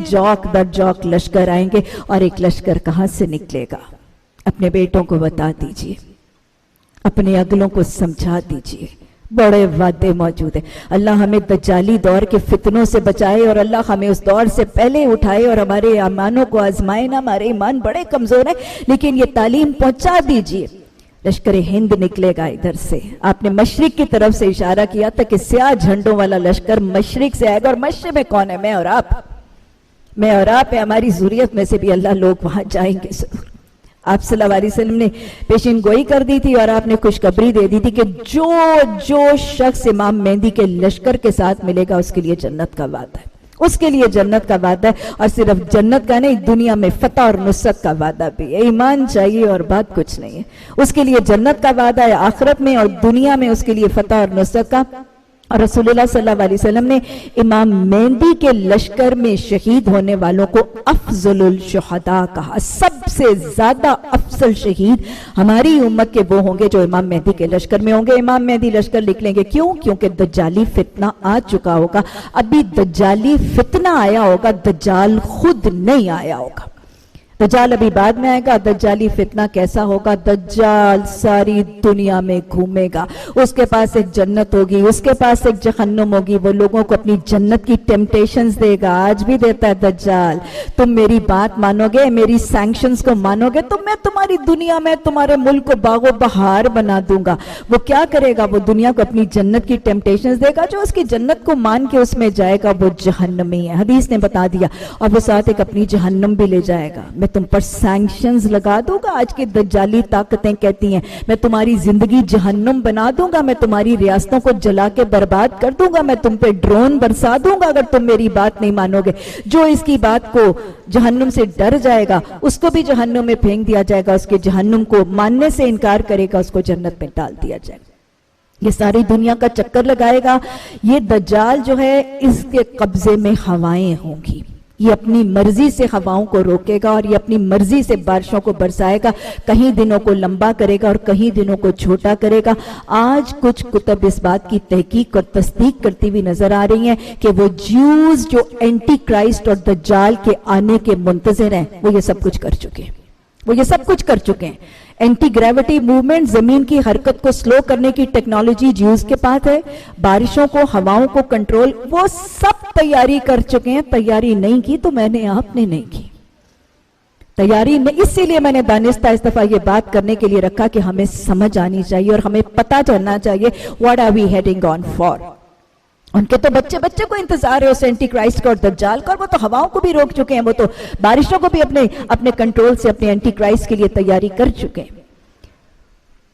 جوک در جوک لشکر آئیں گے. اور ایک لشکر کہاں سے نکلے گا؟ اپنے بیٹوں کو بتا دیجئے، اپنے اگلوں کو سمجھا دیجئے. بڑے وعدے موجود ہیں. اللہ ہمیں دجالی دور کے فتنوں سے بچائے اور اللہ ہمیں اس دور سے پہلے اٹھائے اور ہمارے ایمانوں کو آزمائے نہ. ہمارے ایمان بڑے کمزور ہیں لیکن یہ تعلیم پہنچا دیجئے. لشکر ہند نکلے گا ادھر سے. آپ نے مشرق کی طرف سے اشارہ کیا تھا کہ سیاہ جھنڈوں والا لشکر مشرق سے آئے گا. اور مشرق میں کون ہے؟ میں اور آپ ہے. ہماری ذریت میں سے بھی اللہ لوگ وہاں جائیں گے ضرور. آپ صلی اللہ علیہ وسلم نے پیشین گوئی کر دی تھی اور آپ نے خوشخبری دے دی تھی کہ جو شخص امام مہدی کے لشکر کے ساتھ ملے گا اس کے لیے جنت کا وعدہ ہے. اس کے لیے جنت کا وعدہ ہے، اور صرف جنت کا نہیں، دنیا میں فتح اور نصرت کا وعدہ بھی ہے. ایمان چاہیے اور بات کچھ نہیں ہے. اس کے لیے جنت کا وعدہ ہے آخرت میں، اور دنیا میں اس کے لیے فتح اور نصرت کا. اور رسول اللہ صلی اللہ علیہ وسلم نے امام مہدی کے لشکر میں شہید ہونے والوں کو افضل الشہداء کہا. سب سے زیادہ افضل شہید ہماری امت کے وہ ہوں گے جو امام مہدی کے لشکر میں ہوں گے. امام مہدی لشکر نکلیں گے. کیوں؟ کیونکہ دجالی فتنہ آ چکا ہوگا. ابھی دجالی فتنہ آیا ہوگا، دجال خود نہیں آیا ہوگا. دجال ابھی بعد میں آئے گا. دجالی فتنہ کیسا ہوگا؟ دجال ساری دنیا میں گھومے گا. اس کے پاس ایک جنت ہوگی، اس کے پاس ایک جہنم ہوگی. وہ لوگوں کو اپنی جنت کی ٹیمپٹیشنز دے گا. آج بھی دیتا ہے دجال. تم میری بات مانو گے، میری سینکشنز کو مانو گے تو میں تمہاری دنیا میں تمہارے ملک کو باغ و بہار بنا دوں گا. وہ کیا کرے گا؟ وہ دنیا کو اپنی جنت کی ٹیمپٹیشنز دے گا. جو اس کی جنت کو مان کے اس میں جائے گا وہ جہنمی ہے. حدیث نے بتا دیا. اور وہ ساتھ ایک اپنی جہنم بھی لے جائے گا. میں تم پر سینکشنز لگا دوں گا. آج کی دجالی طاقتیں کہتی ہیں میں تمہاری زندگی جہنم بنا دوں گا، میں تمہاری ریاستوں کو جلا کے برباد کر دوں گا، میں تم پہ ڈرون برسا دوں گا اگر تم میری بات نہیں مانو گے. جو اس کی بات کو جہنم سے ڈر جائے گا اس کو بھی جہنم میں پھینک دیا جائے گا. اس کے جہنم کو ماننے سے انکار کرے گا اس کو جنت میں ڈال دیا جائے گا. یہ ساری دنیا کا چکر لگائے گا. یہ دجال جو ہے اس کے قبضے میں ہوائیں ہوں گی. یہ اپنی مرضی سے ہواؤں کو روکے گا اور یہ اپنی مرضی سے بارشوں کو برسائے گا. کہیں دنوں کو لمبا کرے گا اور کہیں دنوں کو چھوٹا کرے گا. آج کچھ کتب اس بات کی تحقیق اور تصدیق کرتی ہوئی نظر آ رہی ہیں کہ وہ جیوز جو اینٹی کرائسٹ اور دجال کے آنے کے منتظر ہیں وہ یہ سب کچھ کر چکے ہیں. اینٹی گریوٹی موومنٹ، زمین کی حرکت کو سلو کرنے کی ٹیکنالوجی جیوز کے پاس ہے. بارشوں کو، ہواؤں کو کنٹرول وہ سب تیاری کر چکے ہیں. تیاری نہیں کی تو میں نے، آپ نے نہیں کی. تیاری نہیں، اسی لیے میں نے دانستہ اس دفعہ یہ بات کرنے کے لیے رکھا کہ ہمیں سمجھ آنی چاہیے اور ہمیں پتہ چلنا چاہیے what are we heading on for. ان کے تو بچے کو انتظار ہے اس اینٹی کرائسٹ کا اور دجال کا، اور وہ تو ہواؤں کو بھی روک چکے ہیں، وہ تو بارشوں کو بھی اپنے کنٹرول سے اپنے اینٹی کرائسٹ کے لیے تیاری کر چکے ہیں.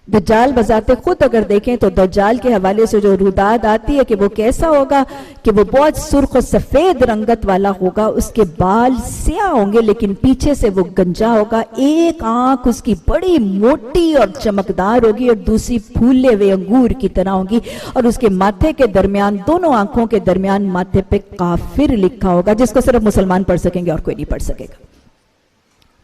دجال بذات خود اگر دیکھیں تو دجال کے حوالے سے جو روداد آتی ہے کہ وہ کیسا ہوگا، کہ وہ بہت سرخ و سفید رنگت والا ہوگا. اس کے بال سیاہ ہوں گے لیکن پیچھے سے وہ گنجا ہوگا. ایک آنکھ اس کی بڑی موٹی اور چمکدار ہوگی اور دوسری پھولے ہوئے انگور کی طرح ہوگی. اور اس کے ماتھے کے درمیان، دونوں آنکھوں کے درمیان ماتھے پہ کافر لکھا ہوگا، جس کو صرف مسلمان پڑھ سکیں گے اور کوئی نہیں پڑھ سکے گا.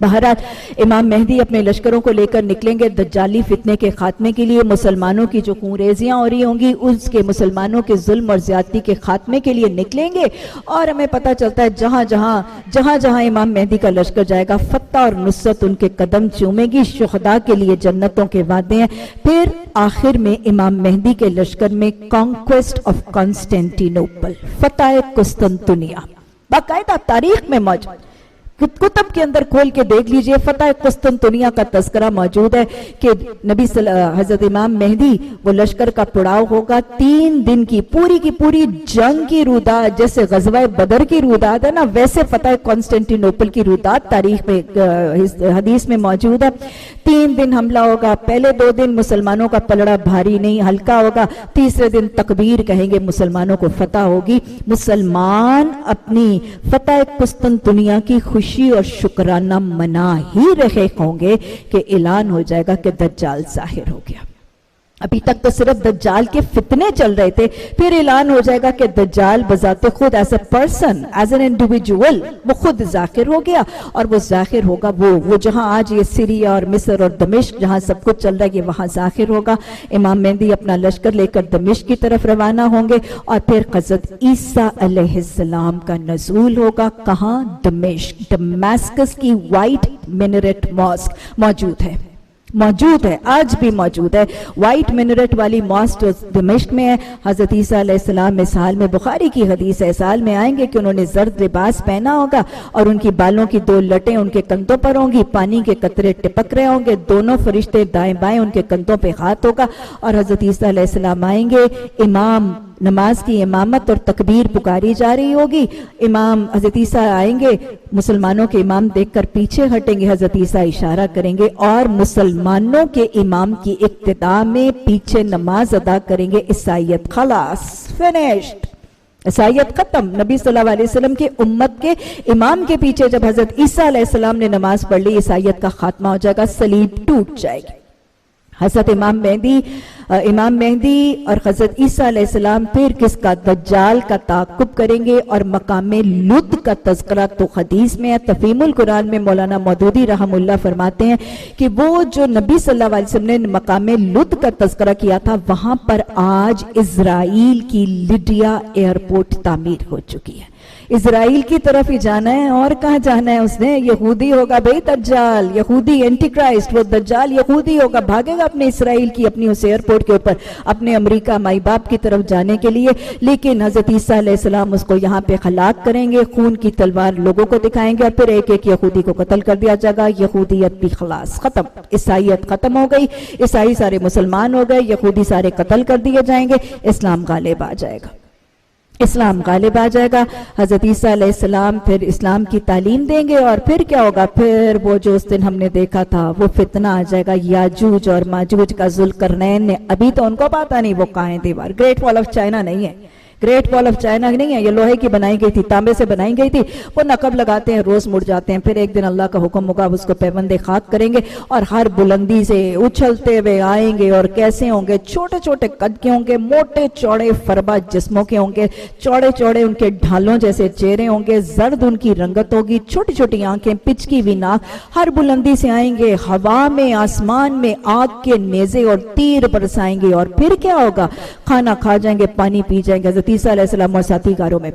بہرحال امام مہدی اپنے لشکروں کو لے کر نکلیں گے دجالی فتنے کے خاتمے کے لیے. مسلمانوں کی جو خونریزیاں ہو رہی ہوں گی اس کے، مسلمانوں کے ظلم اور زیادتی کے خاتمے کے لیے نکلیں گے. اور ہمیں پتہ چلتا ہے جہاں جہاں امام مہدی کا لشکر جائے گا فتح اور نصرت ان کے قدم چومے گی. شہداء کے لیے جنتوں کے وعدے ہیں. پھر آخر میں امام مہدی کے لشکر میں کانکویسٹ آف کانسٹینٹینوپل، فتح قسطنطنیہ، باقاعدہ تاریخ میں موجود. کتب کے اندر کھول کے دیکھ لیجئے، فتح قسطنطنیہ کا تذکرہ موجود ہے کہ نبی حضرت امام مہدی وہ لشکر کا پڑاؤ ہوگا 3 دن کی پوری جنگ کی روداد، جیسے غزوہ بدر کی روداد ہے نا، ویسے فتح قسطنطنیہ کی روداد تاریخ میں، حدیث میں موجود ہے. 3 دن حملہ ہوگا. پہلے 2 دن مسلمانوں کا پلڑا بھاری نہیں ہلکا ہوگا. تیسرے دن تکبیر کہیں گے، مسلمانوں کو فتح ہوگی. مسلمان اپنی فتح قسطنطنیہ کی خوشی اور شکرانہ منا ہی رہے ہوں گے کہ اعلان ہو جائے گا کہ دجال ظاہر ہو گیا. ابھی تک تو صرف دجال کے فتنے چل رہے تھے، پھر اعلان ہو جائے گا کہ دجال بذات خود as a person, as an individual وہ خود ظاہر ہو گیا. اور وہ ظاہر ہوگا وہ جہاں آج یہ سیریا اور مصر اور دمشق جہاں سب کچھ چل رہا ہے یہ وہاں ظاہر ہوگا. امام مہدی اپنا لشکر لے کر دمشق کی طرف روانہ ہوں گے اور پھر حضرت عیسیٰ علیہ السلام کا نزول ہوگا. کہاں؟ دمشق. دماسکس کی وائٹ مینریٹ ماسک موجود ہے، آج بھی موجود ہے. وائٹ مینریٹ والی ماسک دمشق میں ہے. حضرت عیسیٰ علیہ السلام مثال میں، بخاری کی حدیث ہے، سال میں آئیں گے کہ انہوں نے زرد لباس پہنا ہوگا اور ان کی بالوں کی 2 لٹیں ان کے کندھوں پر ہوں گی. پانی کے قطرے ٹپک رہے ہوں گے. دونوں فرشتے دائیں بائیں ان کے کندھوں پہ ہاتھ ہوگا اور حضرت عیسیٰ علیہ السلام آئیں گے. امام نماز کی امامت اور تکبیر پکاری جا رہی ہوگی. امام حضرت عیسیٰ آئیں گے، مسلمانوں کے امام دیکھ کر پیچھے ہٹیں گے. حضرت عیسیٰ اشارہ کریں گے اور مسلمانوں کے امام کی اقتداء میں پیچھے نماز ادا کریں گے. عیسائیت خلاص، فنشڈ، عیسائیت ختم. نبی صلی اللہ علیہ وسلم کے امت کے امام کے پیچھے جب حضرت عیسیٰ علیہ السلام نے نماز پڑھ لی، عیسائیت کا خاتمہ ہو جائے گا، صلیب ٹوٹ جائے گی. حضرت امام مہدی اور حضرت عیسیٰ علیہ السلام پھر کس کا؟ دجال کا تعاقب کریں گے. اور مقام لد کا تذکرہ تو حدیث میں ہے. تفہیم القرآن میں مولانا مودودی رحم اللہ فرماتے ہیں کہ وہ جو نبی صلی اللہ علیہ وسلم نے مقام لد کا تذکرہ کیا تھا، وہاں پر آج اسرائیل کی لڈیا ایئرپورٹ تعمیر ہو چکی ہے. اسرائیل کی طرف ہی جانا ہے، اور کہاں جانا ہے اس نے؟ یہودی ہوگا بھئی دجال، یہودی اینٹی کرائسٹ، وہ دجال یہودی ہوگا، بھاگے گا اپنے اسرائیل کی اپنی اس ایئرپورٹ کے اوپر اپنے امریکہ مائی باپ کی طرف جانے کے لیے. لیکن حضرت عیسیٰ علیہ السلام اس کو یہاں پہ ہلاک کریں گے، خون کی تلوار لوگوں کو دکھائیں گے اور پھر ایک یہودی کو قتل کر دیا جائے گا. یہودیت بھی خلاص، ختم. عیسائیت ختم ہو گئی. عیسائی سارے مسلمان ہو گئے، یہودی سارے قتل کر دیے جائیں گے. اسلام غالب آ جائے گا. حضرت عیسیٰ علیہ السلام پھر اسلام کی تعلیم دیں گے. اور پھر کیا ہوگا؟ پھر وہ جو اس دن ہم نے دیکھا تھا وہ فتنہ آ جائے گا. یاجوج اور ماجوج کا ذوالقرنین نے، ابھی تو ان کو پتا نہیں وہ کہاں ہے دیوار. گریٹ وال آف چائنا نہیں ہے. گریٹ وال آف چائنا نہیں ہے، یہ لوہے کی بنائی گئی تھی، تانبے سے بنائی گئی تھی، وہ نقب لگاتے ہیں، روز مڑ جاتے ہیں، پھر ایک دن اللہ کا حکم ہوگا اس کو پیوند خاک کریں گے اور ہر بلندی سے اچھلتے ہوئے آئیں گے. اور کیسے ہوں گے؟ چھوٹے چھوٹے قد کے ہوں گے، موٹے چوڑے فربا جسموں کے ہوں گے، چوڑے چوڑے ان کے ڈھالوں جیسے چہرے ہوں گے، زرد ان کی رنگت ہوگی، چھوٹی چھوٹی آنکھیں، پچکی ہوئی ناک، ہر بلندی سے آئیں گے، ہوا میں آسمان میں آگ کے نیزے اور تیر برسائیں گے. اور پھر کیا ہوگا؟ کھانا کھا جائیں گے، پانی پی جائیں گے. حضرت عیسیٰ علیہ السلام اور ساتھی کاروں میں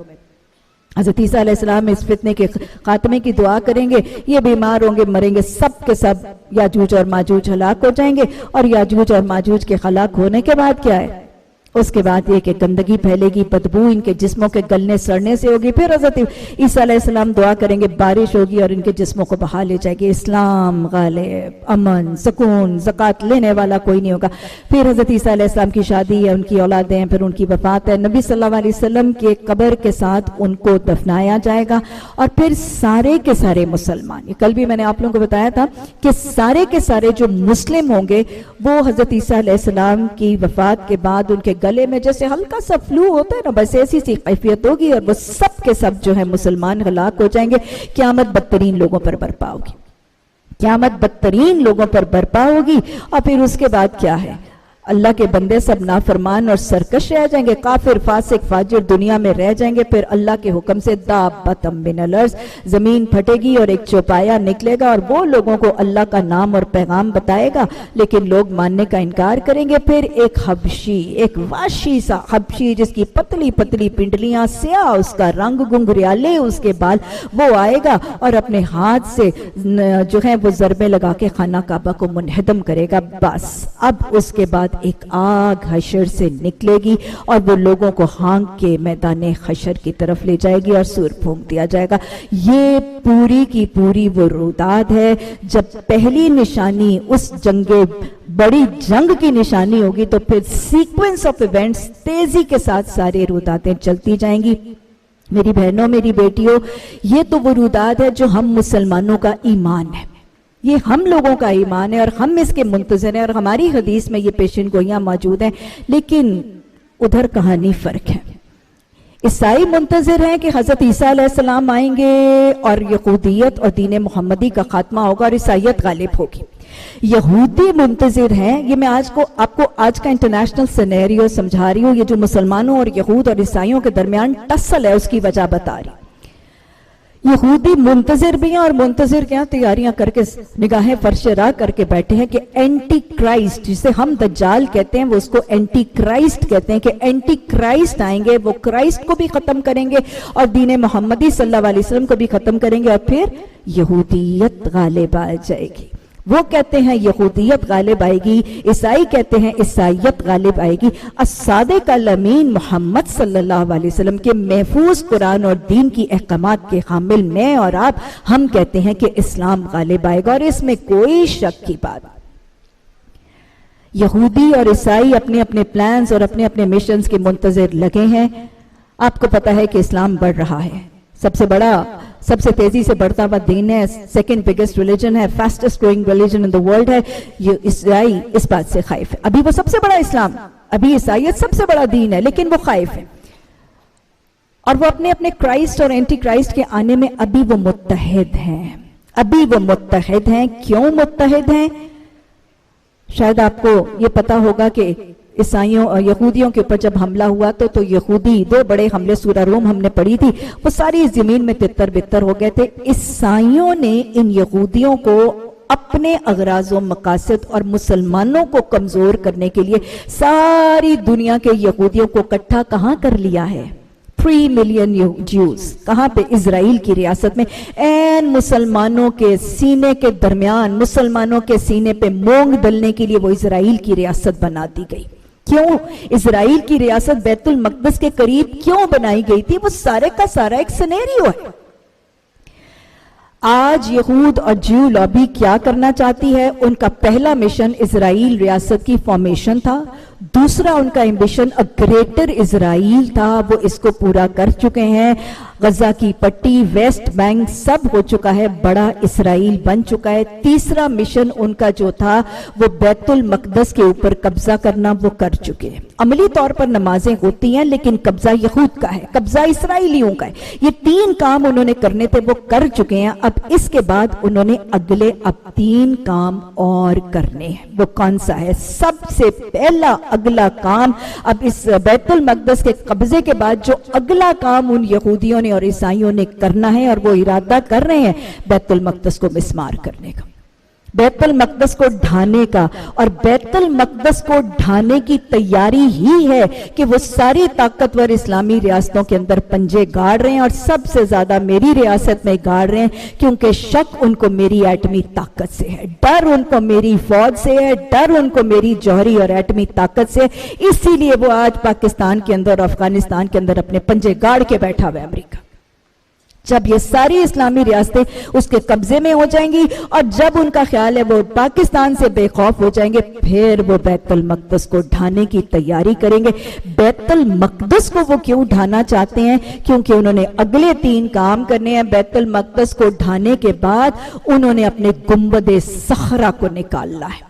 حضرت عیسیٰ علیہ السلام اس فتنے کے خاتمے کی دعا کریں گے، یہ بیمار ہوں گے، مریں گے، سب کے سب یاجوج اور ماجوج ہلاک ہو جائیں گے. اور یاجوج اور ماجوج کے ہلاک ہونے کے بعد کیا ہے؟ اس کے بعد یہ کہ گندگی پھیلے گی، بدبو ان کے جسموں کے گلنے سڑنے سے ہوگی. پھر حضرت عیسیٰ علیہ السلام دعا کریں گے، بارش ہوگی اور ان کے جسموں کو بہا لے جائے گی. اسلام غالب، امن، سکون، زکوٰۃ لینے والا کوئی نہیں ہوگا. پھر حضرت عیسیٰ علیہ السلام کی شادی ہے، ان کی اولادیں، پھر ان کی وفات ہے. نبی صلی اللہ علیہ وسلم کے قبر کے ساتھ ان کو دفنایا جائے گا. اور پھر سارے کے سارے مسلمان، کل بھی میں نے آپ لوگوں کو بتایا تھا کہ سارے کے سارے جو مسلم ہوں گے وہ حضرت عیسیٰ علیہ السلام کی وفات کے بعد ان کے گلے میں جیسے ہلکا سا فلو ہوتا ہے نا، بس ایسی سی کیفیت ہوگی اور وہ سب کے سب جو ہے مسلمان ہلاک ہو جائیں گے. قیامت بدترین لوگوں پر برپا ہوگی، قیامت بدترین لوگوں پر برپا ہوگی. اور پھر اس کے بعد کیا ہے؟ اللہ کے بندے سب نافرمان اور سرکش رہ جائیں گے، کافر فاسق فاجر دنیا میں رہ جائیں گے. پھر اللہ کے حکم سے دابۃ من الارض، زمین پھٹے گی اور ایک چوپایا نکلے گا اور وہ لوگوں کو اللہ کا نام اور پیغام بتائے گا، لیکن لوگ ماننے کا انکار کریں گے. پھر ایک حبشی، ایک وحشی سا حبشی جس کی پتلی پتلی پنڈلیاں، سیاہ اس کا رنگ، گنگریالے اس کے بال، وہ آئے گا اور اپنے ہاتھ سے جو ہے وہ ضربے لگا کے خانہ کعبہ کو منہدم کرے گا. بس اب اس کے بعد ایک آگ حشر سے نکلے گی اور وہ لوگوں کو ہانک کے میدان حشر کی طرف لے جائے گی اور سور پھونک دیا جائے گا. یہ پوری کی پوری وہ روداد ہے جب پہلی نشانی اس بڑی جنگ کی نشانی ہوگی تو پھر سیکوینس آف ایونٹس تیزی کے ساتھ سارے رودادیں چلتی جائیں گی. میری بہنوں، میری بیٹیوں، یہ تو وہ روداد ہے جو ہم مسلمانوں کا ایمان ہے، یہ ہم لوگوں کا ایمان ہے اور ہم اس کے منتظر ہیں اور ہماری حدیث میں یہ پیشن گوئیاں موجود ہیں. لیکن ادھر کہانی فرق ہے. عیسائی منتظر ہیں کہ حضرت عیسیٰ علیہ السلام آئیں گے اور یہودیت اور دین محمدی کا خاتمہ ہوگا اور عیسائیت غالب ہوگی. یہودی منتظر ہیں، یہ میں آپ کو آج کا انٹرنیشنل سینیریو سمجھا رہی ہوں، یہ جو مسلمانوں اور یہود اور عیسائیوں کے درمیان ٹسل ہے اس کی وجہ بتا رہی. یہودی منتظر بھی ہیں اور منتظر کیا تیاریاں کر کے نگاہیں فرش راہ کر کے بیٹھے ہیں کہ اینٹی کرائسٹ، جسے ہم دجال کہتے ہیں، وہ اس کو اینٹی کرائسٹ کہتے ہیں، کہ اینٹی کرائسٹ آئیں گے، وہ کرائسٹ کو بھی ختم کریں گے اور دین محمدی صلی اللہ علیہ وسلم کو بھی ختم کریں گے اور پھر یہودیت غالب آ جائے گی. وہ کہتے ہیں یہودیت غالب آئے گی، عیسائی کہتے ہیں عیسائیت غالب آئے گی. الصادق الامین محمد صلی اللہ علیہ وسلم کے محفوظ قرآن اور دین کی احکامات کے حامل میں اور آپ، ہم کہتے ہیں کہ اسلام غالب آئے گا اور اس میں کوئی شک کی بات. یہودی اور عیسائی اپنے اپنے پلانز اور اپنے اپنے مشنز کے منتظر لگے ہیں. آپ کو پتا ہے کہ اسلام بڑھ رہا ہے، سب سے تیزی سے بڑھتا ہوا دین ہے، سیکنڈ بگیسٹ ریلیجن ہے، فاسٹسٹ گروئنگ ریلیجن ان دی ورلڈ ہے. یہ عیسائی اس بات سے خائف ہے. ابھی وہ سب سے بڑا اسلام، ابھی عیسائیت سب سے بڑا دین ہے، لیکن وہ خائف ہے اور وہ اپنے اپنے کرائسٹ اور اینٹی کرائسٹ کے آنے میں ابھی وہ متحد ہیں. ابھی وہ متحد ہیں. کیوں متحد ہیں؟ شاید آپ کو یہ پتا ہوگا کہ عیسائیوں اور یہودیوں کے اوپر جب حملہ ہوا تو یہودی، دو بڑے حملے سورہ روم ہم نے پڑھی تھی، وہ ساری زمین میں تتر بتر ہو گئے تھے. عیسائیوں نے ان یہودیوں کو اپنے اغراض و مقاصد اور مسلمانوں کو کمزور کرنے کے لیے ساری دنیا کے یہودیوں کو اکٹھا کہاں کر لیا ہے؟ 3 ملین جیوز. کہاں پہ؟ اسرائیل کی ریاست میں. این مسلمانوں کے سینے کے درمیان، مسلمانوں کے سینے پہ مونگ ڈلنے کے لیے وہ اسرائیل کی ریاست بنا دی گئی. کیوں اسرائیل کی ریاست بیت المقدس کے قریب کیوں بنائی گئی تھی؟ وہ سارے کا سارا ایک سینیریو ہے. آج یہود اور جیو لابی کیا کرنا چاہتی ہے؟ ان کا پہلا مشن اسرائیل ریاست کی فارمیشن تھا. دوسرا ان کا ایمبیشن گریٹر اسرائیل تھا، وہ اس کو پورا کر چکے ہیں. غزہ کی پٹی، ویسٹ بینک سب ہو چکا ہے، بڑا اسرائیل بن چکا ہے۔ تیسرا مشن ان کا جو تھا وہ بیت المقدس کے اوپر قبضہ کرنا، وہ کر چکے ہیں۔ عملی طور پر نمازیں ہوتی ہیں لیکن قبضہ یہود کا ہے، قبضہ اسرائیلیوں کا ہے۔ یہ 3 کام انہوں نے کرنے تھے، وہ کر چکے ہیں۔ اب اس کے بعد انہوں نے اگلے 3 کام اور کرنے ہیں۔ وہ کون سا ہے؟ سب سے پہلا اگلا کام اب اس بیت المقدس کے قبضے کے بعد جو اگلا کام ان یہودیوں نے اور عیسائیوں نے کرنا ہے، اور وہ ارادہ کر رہے ہیں بیت المقدس کو مسمار کرنے کا، بیت المقدس کو ڈھانے کا۔ اور بیت المقدس کو ڈھانے کی تیاری ہی ہے کہ وہ ساری طاقتور اسلامی ریاستوں کے اندر پنجے گاڑ رہے ہیں، اور سب سے زیادہ میری ریاست میں گاڑ رہے ہیں، کیونکہ شک ان کو میری ایٹمی طاقت سے ہے، ڈر ان کو میری فوج سے ہے، ڈر ان کو میری جوہری اور ایٹمی طاقت سے۔ اسی لیے وہ آج پاکستان کے اندر اور افغانستان کے اندر اپنے پنجے گاڑ کے بیٹھا ہوا ہے امریکہ۔ جب یہ ساری اسلامی ریاستیں اس کے قبضے میں ہو جائیں گی، اور جب ان کا خیال ہے وہ پاکستان سے بے خوف ہو جائیں گے، پھر وہ بیت المقدس کو ڈھانے کی تیاری کریں گے۔ بیت المقدس کو وہ کیوں ڈھانا چاہتے ہیں؟ کیونکہ انہوں نے اگلے 3 کام کرنے ہیں۔ بیت المقدس کو ڈھانے کے بعد انہوں نے اپنے گنبد صخرہ کو نکالنا ہے۔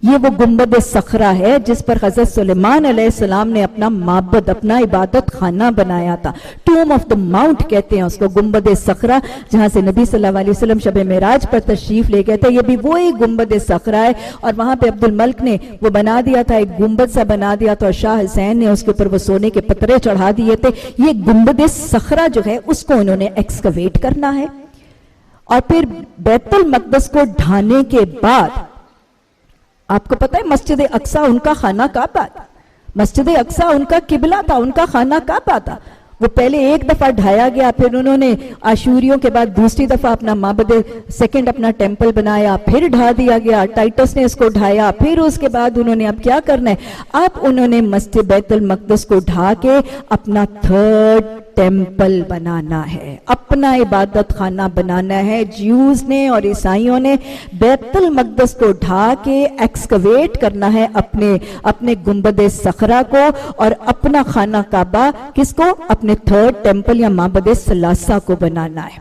یہ وہ گنبد صخرہ ہے جس پر حضرت سلیمان علیہ السلام نے اپنا معبد، اپنا عبادت خانہ بنایا تھا۔ ٹوم آف دا ماؤنٹ کہتے ہیں اس کو، گنبد صخرہ، جہاں سے نبی صلی اللہ علیہ وسلم شب معراج پر تشریف لے گئے تھے۔ یہ بھی وہی گنبد صخرہ ہے، اور وہاں پہ عبد الملک نے وہ بنا دیا تھا، ایک گنبد سا بنا دیا تھا، اور شاہ حسین نے اس کے اوپر وہ سونے کے پترے چڑھا دیے تھے۔ یہ گنبد صخرہ جو ہے اس کو انہوں نے ایکسکیویٹ کرنا ہے، اور پھر بیت المقدس کو ڈھانے کے بعد آپ کو پتہ ہے مسجد اقصی ان کا خانہ کعبہ تھا، مسجد اقصی ان کا قبلہ تھا، ان کا خانہ کعبہ تھا۔ وہ پہلے ایک دفعہ ڈھایا گیا، پھر انہوں نے آشوریوں کے بعد دوسری دفعہ اپنا معبد سیکنڈ اپنا ٹیمپل بنایا، پھر ڈھا دیا گیا، ٹائٹس نے اس کو ڈھایا، پھر اس کے بعد انہوں نے اب کیا کرنا ہے؟ اب انہوں نے مسجد بیت المقدس کو ڈھا کے اپنا 3rd ٹیمپل بنانا ہے، اپنا عبادت خانہ بنانا ہے۔ جیوز نے اور عیسائیوں نے بیت المقدس کو ڈھا کے ایکسکیویٹ کرنا ہے اپنے گنبد صخرہ کو، اور اپنا خانہ کعبہ کس کو؟ اپنے 3rd ٹیمپل یا معبد ثلاثہ کو بنانا ہے۔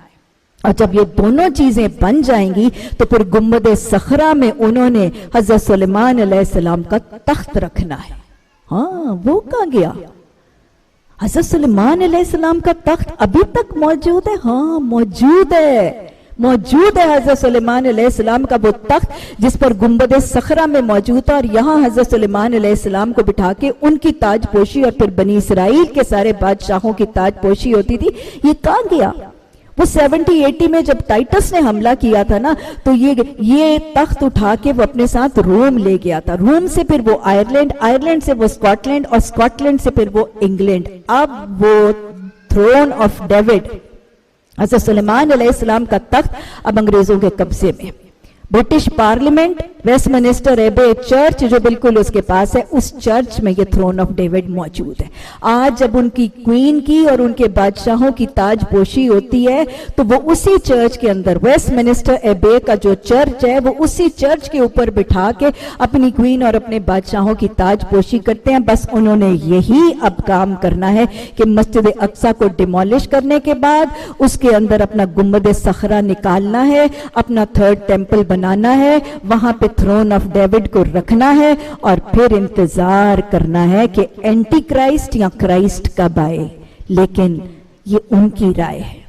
اور جب یہ دونوں چیزیں بن جائیں گی تو پھر گنبد صخرہ میں انہوں نے حضرت سلیمان علیہ السلام کا تخت رکھنا ہے۔ ہاں، وہ کہاں گیا؟ حضرت سلیمان علیہ السلام کا تخت ابھی تک موجود ہے؟ ہاں موجود ہے، موجود ہے حضرت سلیمان علیہ السلام کا وہ تخت جس پر گنبد صخرہ میں موجود تھا، اور یہاں حضرت سلیمان علیہ السلام کو بٹھا کے ان کی تاج پوشی اور پھر بنی اسرائیل کے سارے بادشاہوں کی تاج پوشی ہوتی تھی۔ یہ کہاں گیا؟ وہ 70-80 میں جب ٹائٹس نے حملہ کیا تھا نا، تو یہ تخت اٹھا کے وہ اپنے ساتھ روم لے گیا تھا، روم سے پھر وہ آئرلینڈ، آئرلینڈ سے وہ اسکاٹ لینڈ، اور اسکاٹ لینڈ سے پھر وہ انگلینڈ۔ اب وہ تھرون آف ڈیوڈ، حضرت سلیمان علیہ السلام کا تخت اب انگریزوں کے قبضے میں۔ British parliament, Westminster Abbey church جو بالکل اس کے پاس ہے، اس چرچ میں یہ تھرون آف ڈیوڈ موجود ہے۔ آج جب ان کی کوئین کی اور ان کے بادشاہوں کی تاج پوشی ہوتی ہے تو وہ اسی چرچ کے اندر، ویسٹ منسٹر ایبے کا جو چرچ ہے، وہ اسی چرچ کے اوپر بٹھا کے اپنی کوئین اور اپنے بادشاہوں کی تاج پوشی کرتے ہیں۔ بس انہوں نے یہی اب کام کرنا ہے کہ مسجد اقصی کو ڈیمولش کرنے کے بعد اس کے اندر اپنا گنبد صخرہ نکالنا ہے، اپنا 3rd ٹیمپل بنانا ہے، وہاں پہ تھرون آف ڈیوڈ کو رکھنا ہے، اور پھر انتظار کرنا ہے کہ اینٹی کرائسٹ یا کرائسٹ کب آئے۔ لیکن یہ ان کی رائے ہے،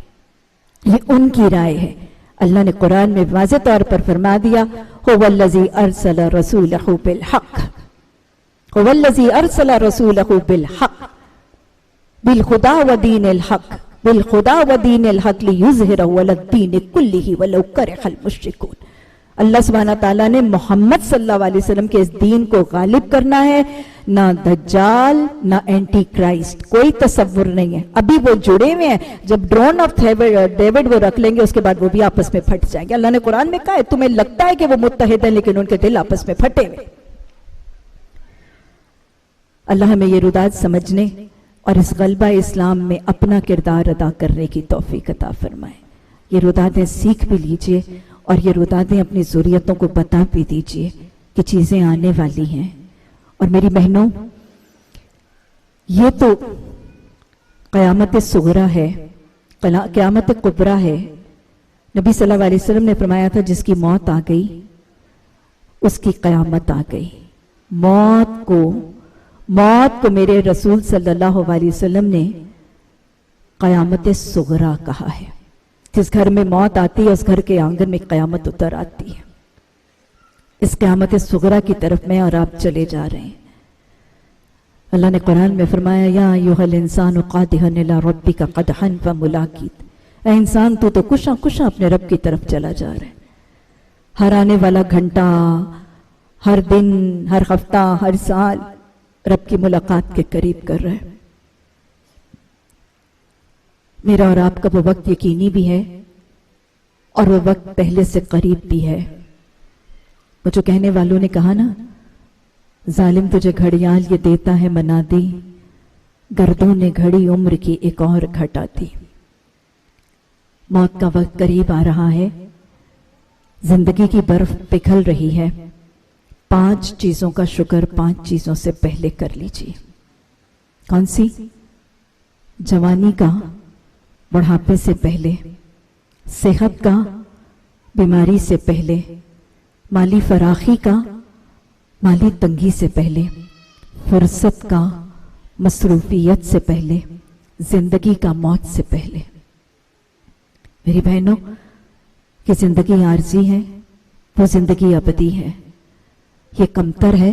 یہ ان کی رائے ہے۔ اللہ نے قرآن میں واضح طور پر فرما دیا، هو الذی ارسل رسولہ بالحق، هو الذی ارسل رسولہ بالحق بالخدا ودین الحق، بالخدا ودین الحق لیظہرہ علی الدین کلہ ولو کرہ المشرکون۔ اللہ سبحانہ تعالیٰ نے محمد صلی اللہ علیہ وسلم کے اس دین کو غالب کرنا ہے، نہ دجال نہ اینٹی کرائسٹ، کوئی تصور نہیں ہے۔ ابھی وہ جڑے ہوئے ہیں، جب ڈرون آف ڈیوڈ وہ رکھ لیں گے اس کے بعد وہ بھی آپس میں پھٹ جائیں گے۔ اللہ نے قرآن میں کہا ہے تمہیں لگتا ہے کہ وہ متحد ہیں لیکن ان کے دل آپس میں پھٹے ہوئے۔ اللہ ہمیں یہ رودات سمجھنے اور اس غلبہ اسلام میں اپنا کردار ادا کرنے کی توفیق عطا فرمائے۔ یہ روداتیں سیکھ بھی لیجئے اور یہ روداتیں اپنی ذریتوں کو بتا بھی دیجئے کہ چیزیں آنے والی ہیں۔ اور میری بہنوں، یہ تو قیامت صغریٰ ہے، قیامت کبریٰ ہے. نبی صلی اللہ علیہ وسلم نے فرمایا تھا جس کی موت آ گئی اس کی قیامت آ گئی. موت کو میرے رسول صلی اللہ علیہ وسلم نے قیامت صغریٰ کہا ہے. جس گھر میں موت آتی ہے اس گھر کے آنگن میں قیامت اتر آتی ہے. اس قیامت صغریٰ کی طرف میں اور آپ چلے جا رہے ہیں. اللہ نے قرآن میں فرمایا یا ایھا الانسان قادحا الی ربک قدحا فملاقیہ. اے انسان تو کشاں اپنے رب کی طرف چلا جا رہا ہے. ہر آنے والا گھنٹہ، ہر دن، ہر ہفتہ، ہر سال رب کی ملاقات کے قریب کر رہا ہے. میرا اور آپ کا وہ وقت یقینی بھی ہے اور وہ وقت پہلے سے قریب بھی ہے. وہ جو کہنے والوں نے کہا نا، ظالم تجھے گھڑیال یہ دیتا ہے منادی، گردوں نے گھڑی عمر کی ایک اور گھٹا دی. موت کا وقت قریب آ رہا ہے. زندگی کی برف پگھل رہی ہے. 5 چیزوں کا شکر 5 چیزوں سے پہلے کر لیجیے. کون سی؟ جوانی کا بڑھاپے سے پہلے، صحت کا بیماری سے پہلے، مالی فراخی کا مالی تنگی سے پہلے، فرصت کا مصروفیت سے پہلے، زندگی کا موت سے پہلے. میری بہنوں، یہ زندگی عارضی ہے، وہ زندگی ابدی ہے. یہ کمتر ہے،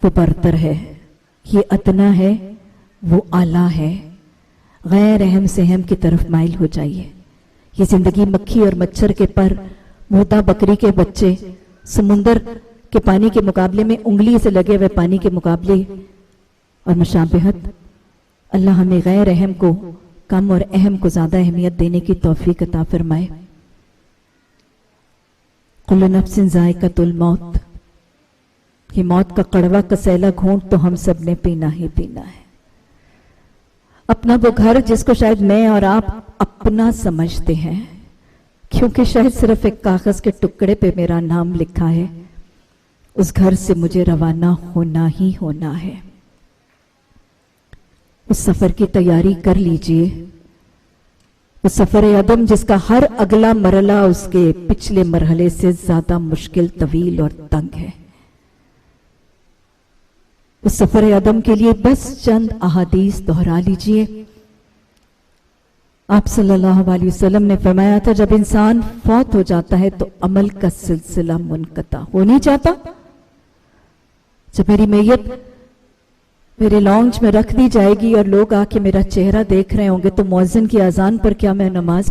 وہ برتر ہے. یہ ادنا ہے، وہ اعلیٰ ہے. غیر اہم سے اہم کی طرف مائل ہو جائیے. یہ زندگی مکھی اور مچھر کے پر، مردہ بکری کے بچے، سمندر کے پانی کے مقابلے میں انگلی سے لگے ہوئے پانی کے مقابلے اور مشابہت. اللہ ہمیں غیر اہم کو کم اور اہم کو زیادہ اہمیت دینے کی توفیق عطا فرمائے. کل نفس ذائقۃ الموت. یہ موت کا کڑوا کسیلا گھونٹ تو ہم سب نے پینا ہی پینا ہے. اپنا وہ گھر جس کو شاید میں اور آپ اپنا سمجھتے ہیں، کیونکہ شاید صرف ایک کاغذ کے ٹکڑے پہ میرا نام لکھا ہے، اس گھر سے مجھے روانہ ہونا ہی ہونا ہے. اس سفر کی تیاری کر لیجئے. اس سفر عدم جس کا ہر اگلا مرحلہ اس کے پچھلے مرحلے سے زیادہ مشکل، طویل اور تنگ ہے. اس سفر عدم کے لیے بس چند احادیث دہرا لیجئے. آپ صلی اللہ علیہ وسلم نے فرمایا تھا جب انسان فوت ہو جاتا ہے تو عمل کا سلسلہ منقطع ہو نہیں جاتا. جب میری میت میرے لانچ میں رکھ دی جائے گی اور لوگ آ کے میرا چہرہ دیکھ رہے ہوں گے تو مؤذن کی اذان پر کیا میں نماز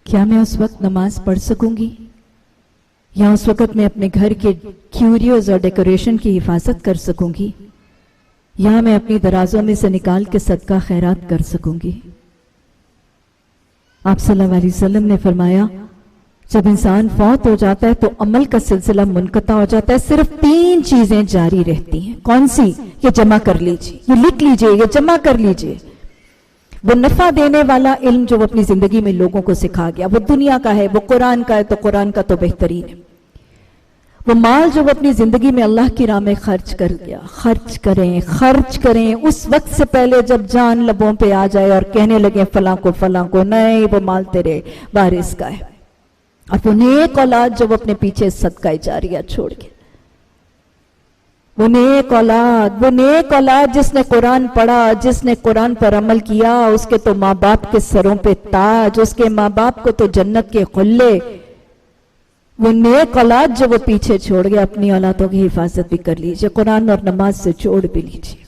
کیا میں اس وقت نماز پڑھ سکوں گی؟ یا اس وقت میں اپنے گھر کے کیوریوز اور ڈیکوریشن کی حفاظت کر سکوں گی؟ یا میں اپنی درازوں میں سے نکال کے صدقہ خیرات کر سکوں گی؟ آپ صلی اللہ علیہ وسلم نے فرمایا جب انسان فوت ہو جاتا ہے تو عمل کا سلسلہ منقطع ہو جاتا ہے. صرف 3 چیزیں جاری رہتی ہیں. کون سی؟ یہ جمع کر لیجئے، یہ لکھ لیجئے، یہ جمع کر لیجئے. وہ نفع دینے والا علم جو وہ اپنی زندگی میں لوگوں کو سکھا گیا، وہ دنیا کا ہے، وہ قرآن کا ہے تو قرآن کا تو بہترین ہے. وہ مال جو وہ اپنی زندگی میں اللہ کی راہ میں خرچ کر گیا. خرچ کریں اس وقت سے پہلے جب جان لبوں پہ آ جائے اور کہنے لگے فلاں کو نہیں، وہ مال تیرے وارث کا ہے. اور وہ نیک اولاد جو وہ اپنے پیچھے صدقہ جاریہ چھوڑ گئے. وہ نیک اولاد جس نے قرآن پڑھا، جس نے قرآن پر عمل کیا، اس کے تو ماں باپ کے سروں پہ تاج، اس کے ماں باپ کو تو جنت کے خلے. وہ نیک اولاد جو وہ پیچھے چھوڑ گیا، اپنی اولادوں کی حفاظت بھی کر لیجئے، قرآن اور نماز سے جوڑ بھی لیجئے.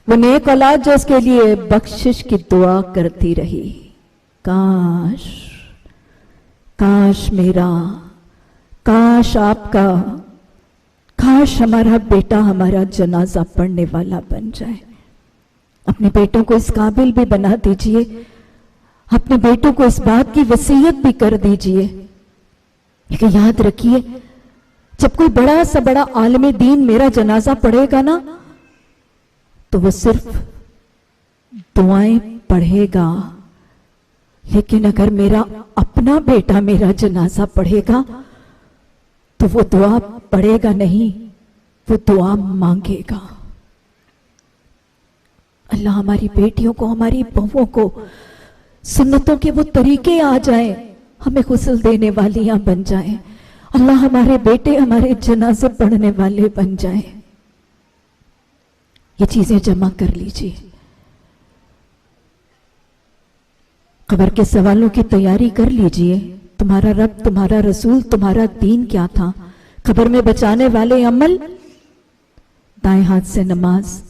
وہ نیک اولاد جو اس کے لیے بخشش کی دعا کرتی رہی. کاش میرا، کاش آپ کا، کاش ہمارا بیٹا ہمارا جنازہ پڑھنے والا بن جائے. اپنے بیٹوں کو اس قابل بھی بنا دیجئے، اپنے بیٹوں کو اس بات کی وصیت بھی کر دیجئے کہ یاد رکھیے جب کوئی بڑا سا بڑا عالم دین میرا جنازہ پڑھے گا نا تو وہ صرف دعائیں پڑھے گا، لیکن اگر میرا اپنا بیٹا میرا جنازہ پڑھے گا تو وہ دعا پڑھے گا نہیں، وہ دعا مانگے گا۔ اللہ ہماری بیٹیوں کو، ہماری بہووں کو سنتوں کے وہ طریقے آ جائیں، ہمیں غسل دینے والیاں بن جائیں، اللہ ہمارے بیٹے ہمارے جنازے پڑھنے والے بن جائیں۔ یہ چیزیں جمع کر لیجئے۔ قبر کے سوالوں کی تیاری کر لیجئے، تمہارا رب، تمہارا رسول، تمہارا دین کیا تھا؟ قبر میں بچانے والے عمل، دائیں ہاتھ سے نماز،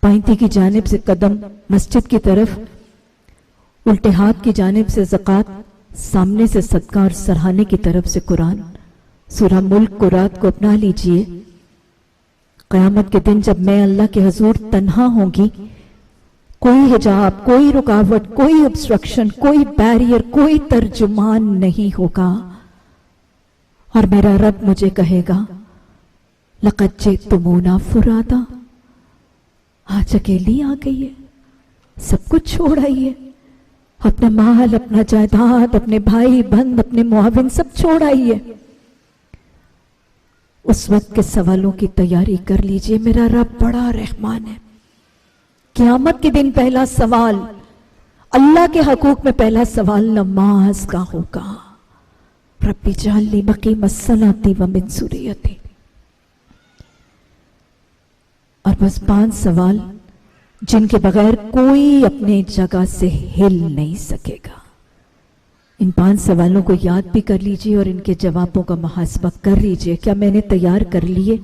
بائیں کی جانب سے قدم مسجد کی طرف، الٹے ہاتھ کی جانب سے زکوٰۃ، سامنے سے صدقہ اور سرہانے کی طرف سے قرآن۔ سورہ ملک کو رات کو اپنا لیجئے۔ قیامت کے دن جب میں اللہ کے حضور تنہا ہوں گی، کوئی حجاب، کوئی رکاوٹ، کوئی obstruction، کوئی بیریئر، کوئی ترجمان نہیں ہوگا، اور میرا رب مجھے کہے گا لَقَدْ جِئْتُمُونَا فُرَادًا، آج اکیلی آ گئی ہے، سب کچھ چھوڑ آئی ہے، اپنا مال، اپنا جائیداد، اپنے بھائی بہن، اپنے معاون سب چھوڑ آئی ہے۔ اس وقت کے سوالوں کی تیاری کر لیجئے، میرا رب بڑا رحمان ہے۔ قیامت کے دن پہلا سوال، اللہ کے حقوق میں پہلا سوال نماز کا ہوگا۔ رب اجعلنی مقیم الصلاۃ ومن ذریتی۔ اور بس 5 سوال جن کے بغیر کوئی اپنے جگہ سے ہل نہیں سکے گا۔ ان 5 سوالوں کو یاد بھی کر لیجئے اور ان کے جوابوں کا محاسبہ کر لیجئے۔ کیا میں نے تیار کر لیے؟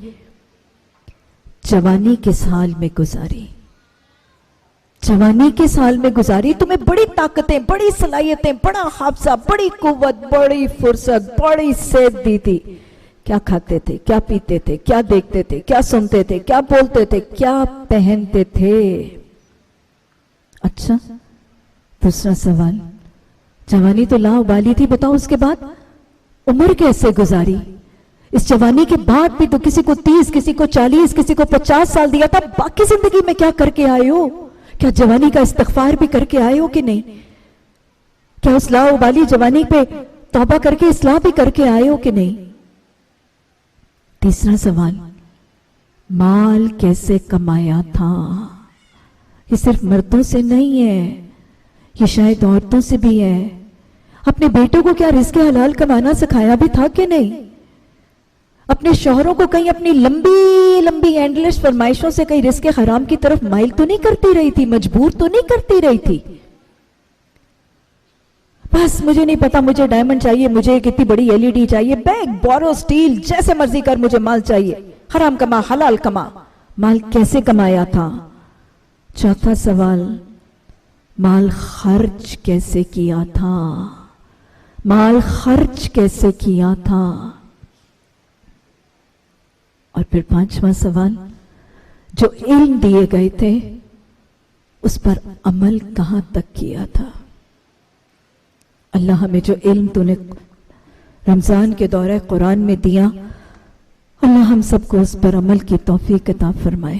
جوانی کس حال میں گزاری؟ جوانی کس حال میں گزاری؟ تمہیں بڑی طاقتیں، بڑی صلاحیتیں، بڑا حافظہ، بڑی قوت، بڑی فرصت، بڑی صحت دی تھی۔ کیا کھاتے تھے، کیا پیتے تھے، کیا دیکھتے تھے، کیا سنتے تھے، کیا بولتے تھے، کیا پہنتے تھے؟ اچھا، دوسرا سوال، جوانی تو لاابالی تھی، بتاؤ اس کے بعد عمر کیسے گزاری؟ اس جوانی کے بعد بھی تو کسی کو 30، کسی کو 40، کسی کو 50 سال دیا تھا، باقی زندگی میں کیا کر کے آئے ہو؟ کیا جوانی کا استغفار بھی کر کے آئے ہو کہ نہیں؟ کیا اس لاابالی جوانی پہ توبہ کر کے اصلاح بھی کر کے آئے ہو کہ نہیں؟ تیسرا سوال، مال کیسے کمایا تھا؟ یہ صرف مردوں سے نہیں ہے، یہ شاید عورتوں سے بھی ہے۔ اپنے بیٹوں کو کیا رزق حلال کمانا سکھایا بھی تھا کہ نہیں؟ اپنے شوہروں کو کہیں اپنی لمبی لمبی اینڈلیس فرمائشوں سے کہیں رزق حرام کی طرف مائل تو نہیں کرتی رہی تھی، مجبور تو نہیں کرتی رہی تھی؟ بس مجھے نہیں پتا، مجھے ڈائمنڈ چاہیے، مجھے کتنی بڑی LED چاہیے، بیگ بورو سٹیل جیسے مرضی کر، مجھے مال چاہیے، حرام کما حلال کما۔ مال کیسے کمایا تھا؟ چوتھا سوال، مال خرچ کیسے کیا تھا؟ مال خرچ کیسے کیا تھا؟ اور پھر 5واں سوال، جو علم دیے گئے تھے اس پر عمل کہاں تک کیا تھا؟ اللہ ہمیں جو علم تو نے رمضان کے دورہ قرآن میں دیا، اللہ ہم سب کو اس پر عمل کی توفیق عطا فرمائے۔